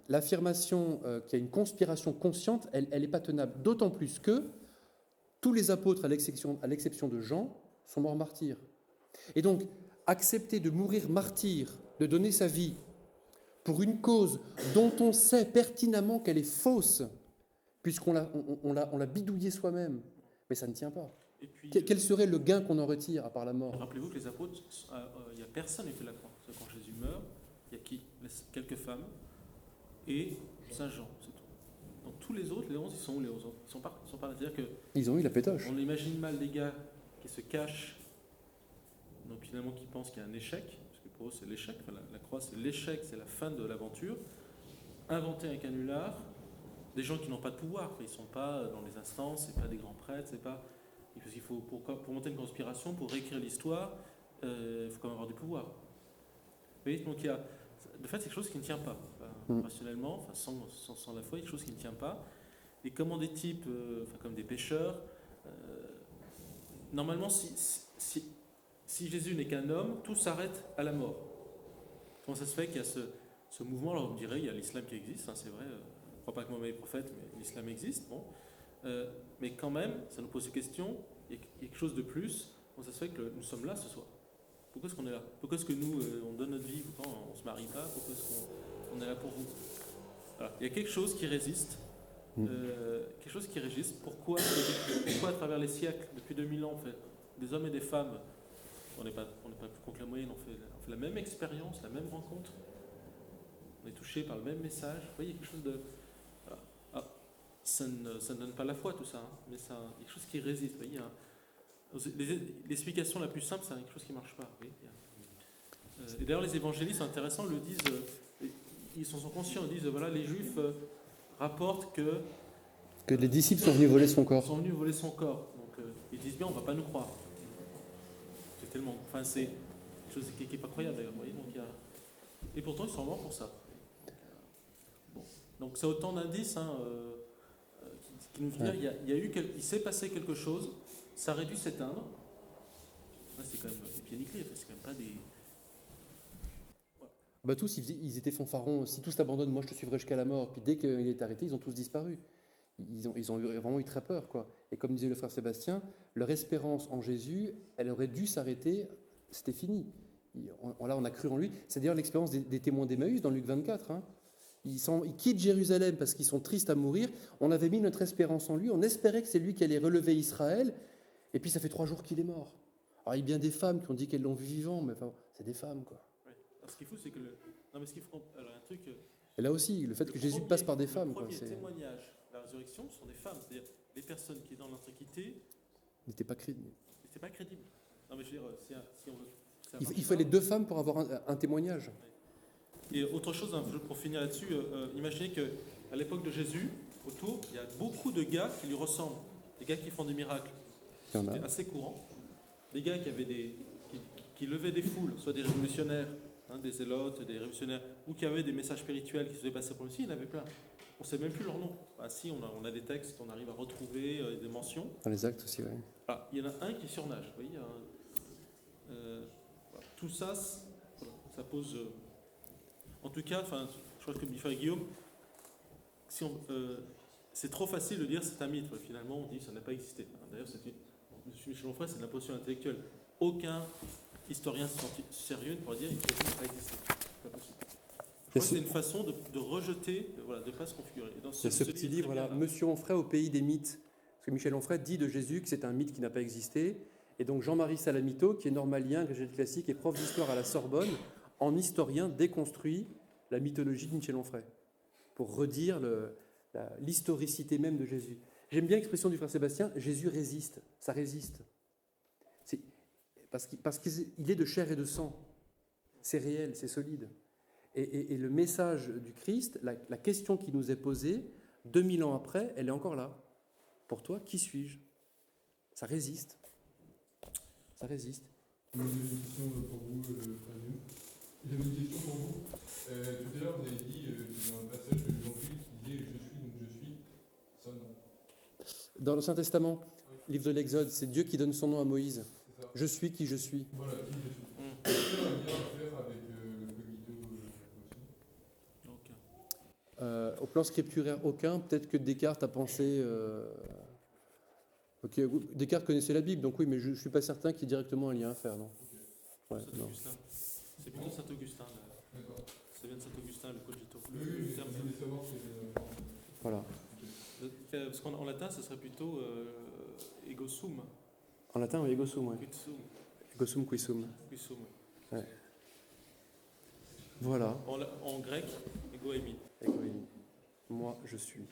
[SPEAKER 1] l'affirmation qu'il y a une conspiration consciente, elle n'est pas tenable. D'autant plus que tous les apôtres, à l'exception de Jean, sont morts martyrs. Et donc, accepter de mourir martyr, de donner sa vie pour une cause dont on sait pertinemment qu'elle est fausse, puisqu'on l'a bidouillée soi-même, mais ça ne tient pas.
[SPEAKER 3] Et puis,
[SPEAKER 1] quel serait le gain qu'on en retire à part la mort ?
[SPEAKER 3] Rappelez-vous que les apôtres, il n'y a personne qui fait la croix. Quand Jésus meurt, il y a qui ? Quelques femmes et Saint Jean, c'est tout. Donc tous les autres, les 11, ils sont où les 11 ? Ils sont pas là. C'est-à-dire que
[SPEAKER 1] ils ont eu la pétoche.
[SPEAKER 3] On imagine mal des gars qui se cachent, donc finalement qui pensent qu'il y a un échec, parce que pour eux c'est l'échec, enfin, la croix c'est l'échec, c'est la fin de l'aventure, inventer un canular, des gens qui n'ont pas de pouvoir, ils ne sont pas dans les instances, c'est pas des grands prêtres, c'est pas... Parce qu'il faut, pour monter une conspiration, pour réécrire l'histoire, il faut quand même avoir du pouvoir. Vous voyez, donc de fait, c'est quelque chose qui ne tient pas. Rationnellement, enfin, sans la foi, il y a quelque chose qui ne tient pas. Et comment des types, comme des pêcheurs, normalement, si Jésus n'est qu'un homme, tout s'arrête à la mort. Comment ça se fait qu'il y a ce mouvement ? Alors, on me dirait, il y a l'islam qui existe, c'est vrai. Je ne crois pas que Mohammed est prophète, mais l'islam existe. Bon. Mais quand même, ça nous pose une question, il y a quelque chose de plus. Comment ça se fait que nous sommes là ce soir ? Pourquoi est-ce qu'on est là ? Pourquoi est-ce que nous, on donne notre vie ? Pourquoi on ne se marie pas ? Pourquoi est-ce qu'on est là pour vous ? Voilà. Il y a quelque chose qui résiste. Quelque chose qui résiste. Pourquoi à travers les siècles, depuis 2000 ans, on fait des hommes et des femmes, on n'est pas plus con que la moyenne, on fait la même expérience, la même rencontre, on est touché par le même message. Vous voyez, il y a quelque chose de... Ça ne donne pas la foi tout ça, mais il y a quelque chose qui résiste. Vous voyez, l'explication la plus simple, c'est quelque chose qui ne marche pas. Vous voyez. Et d'ailleurs, les évangélistes, c'est intéressant, le disent, ils sont conscients, ils disent, voilà, les Juifs rapportent que
[SPEAKER 1] les disciples sont venus voler son corps.
[SPEAKER 3] Donc ils disent bien, on ne va pas nous croire. C'est tellement... Enfin, c'est quelque chose qui n'est pas croyable d'ailleurs. Vous voyez, donc, et pourtant, ils sont morts pour ça. Bon. Donc c'est autant d'indices qui nous disent, il s'est passé quelque chose, ça aurait dû s'éteindre. Là, c'est quand même des pieds nickelés, c'est quand même pas des...
[SPEAKER 1] Bah tous, ils étaient fanfarons. Si tous t'abandonnent, moi je te suivrai jusqu'à la mort. Puis dès qu'il est arrêté, ils ont tous disparu. Ils ont vraiment eu très peur, quoi. Et comme disait le frère Sébastien, leur espérance en Jésus, elle aurait dû s'arrêter. C'était fini. Là, on a cru en lui. C'est d'ailleurs l'expérience des témoins d'Emmaüs dans Luc 24. Ils quittent Jérusalem parce qu'ils sont tristes à mourir. On avait mis notre espérance en lui. On espérait que c'est lui qui allait relever Israël. Et puis ça fait 3 jours qu'il est mort. Alors il y a bien des femmes qui ont dit qu'elles l'ont vu vivant, mais enfin, c'est des femmes, quoi.
[SPEAKER 3] Ce qu'il faut, c'est que non, mais ce qu'il faut... Alors, un truc...
[SPEAKER 1] Et là aussi, le fait que Jésus passe par des femmes, quoi.
[SPEAKER 3] Le premier témoignage de la résurrection sont des femmes. C'est-à-dire, les personnes qui, dans l'Antiquité...
[SPEAKER 1] n'étaient pas crédibles.
[SPEAKER 3] Non, mais je veux dire, si on veut...
[SPEAKER 1] Il fallait 2 femmes pour avoir un témoignage.
[SPEAKER 3] Ouais. Et autre chose, pour finir là-dessus, imaginez qu'à l'époque de Jésus, autour, il y a beaucoup de gars qui lui ressemblent. Des gars qui font des miracles. C'était assez courant. Des gars qui qui levaient des foules, soit des révolutionnaires, des zélotes, des révolutionnaires, ou qui avaient des messages spirituels qui se faisaient passer pour le Messie, il y en avait plein. On ne sait même plus leur nom. Ah, si, on a des textes, on arrive à retrouver des mentions.
[SPEAKER 1] Dans les actes aussi, oui.
[SPEAKER 3] Ah, il y en a un qui surnage. Vous voyez, voilà. Tout ça, ça pose. En tout cas, je crois que comme dit frère Guillaume, c'est trop facile de dire c'est un mythe. Finalement, on dit ça n'a pas existé. D'ailleurs, M. Michel Onfray, c'est de l'imposition intellectuelle. Aucun historien sérieux ne pourra dire qu'il n'a pas existé. C'est pas possible. Je crois que c'est une façon de rejeter, de ne pas se configurer. Et dans
[SPEAKER 1] ce petit livre, là, Monsieur Onfray au pays des mythes. Parce que Michel Onfray dit de Jésus que c'est un mythe qui n'a pas existé. Et donc Jean-Marie Salamito, qui est normalien, agrégé classique et prof d'histoire à la Sorbonne, en historien, déconstruit la mythologie de Michel Onfray pour redire l'historicité même de Jésus. J'aime bien l'expression du frère Sébastien, Jésus résiste, ça résiste. C'est parce qu'il est de chair et de sang. C'est réel, c'est solide. Et le message du Christ, la question qui nous est posée, 2000 ans après, elle est encore là. Pour toi, qui suis-je? Ça résiste. Ça résiste.
[SPEAKER 5] J'ai une question pour vous, J'avais une question pour vous. Tout à l'heure, vous avez dit, dans un passage de Jean-Philippe, qui disait « Je suis, donc je suis », ça non.
[SPEAKER 1] Dans l'Ancien Testament, livre de l'Exode, c'est Dieu qui donne son nom à Moïse.
[SPEAKER 5] C'est ça.
[SPEAKER 1] Je suis qui je suis.
[SPEAKER 5] Voilà, qui je suis. Est-ce qu'il y a un lien à faire avec le cogito aussi?
[SPEAKER 1] Au plan scripturaire, aucun. Peut-être que Descartes a pensé... Ok, Descartes connaissait la Bible, donc oui, mais je ne suis pas certain qu'il y ait directement un lien à faire, non. Ouais, non.
[SPEAKER 3] C'est plutôt Saint-Augustin.
[SPEAKER 5] D'accord.
[SPEAKER 3] Ça vient de Saint-Augustin, le cogito.
[SPEAKER 5] Oui, je voulais savoir si...
[SPEAKER 1] Voilà.
[SPEAKER 3] Parce qu'en latin, ce serait plutôt ego sum.
[SPEAKER 1] En latin, oui, ego sum, oui.
[SPEAKER 3] Quid sum.
[SPEAKER 1] Ego sum, qui sum.
[SPEAKER 3] Quid sum.
[SPEAKER 1] Ouais. Voilà.
[SPEAKER 3] En grec, ego eimi.
[SPEAKER 1] Ego eimi. Moi, je suis.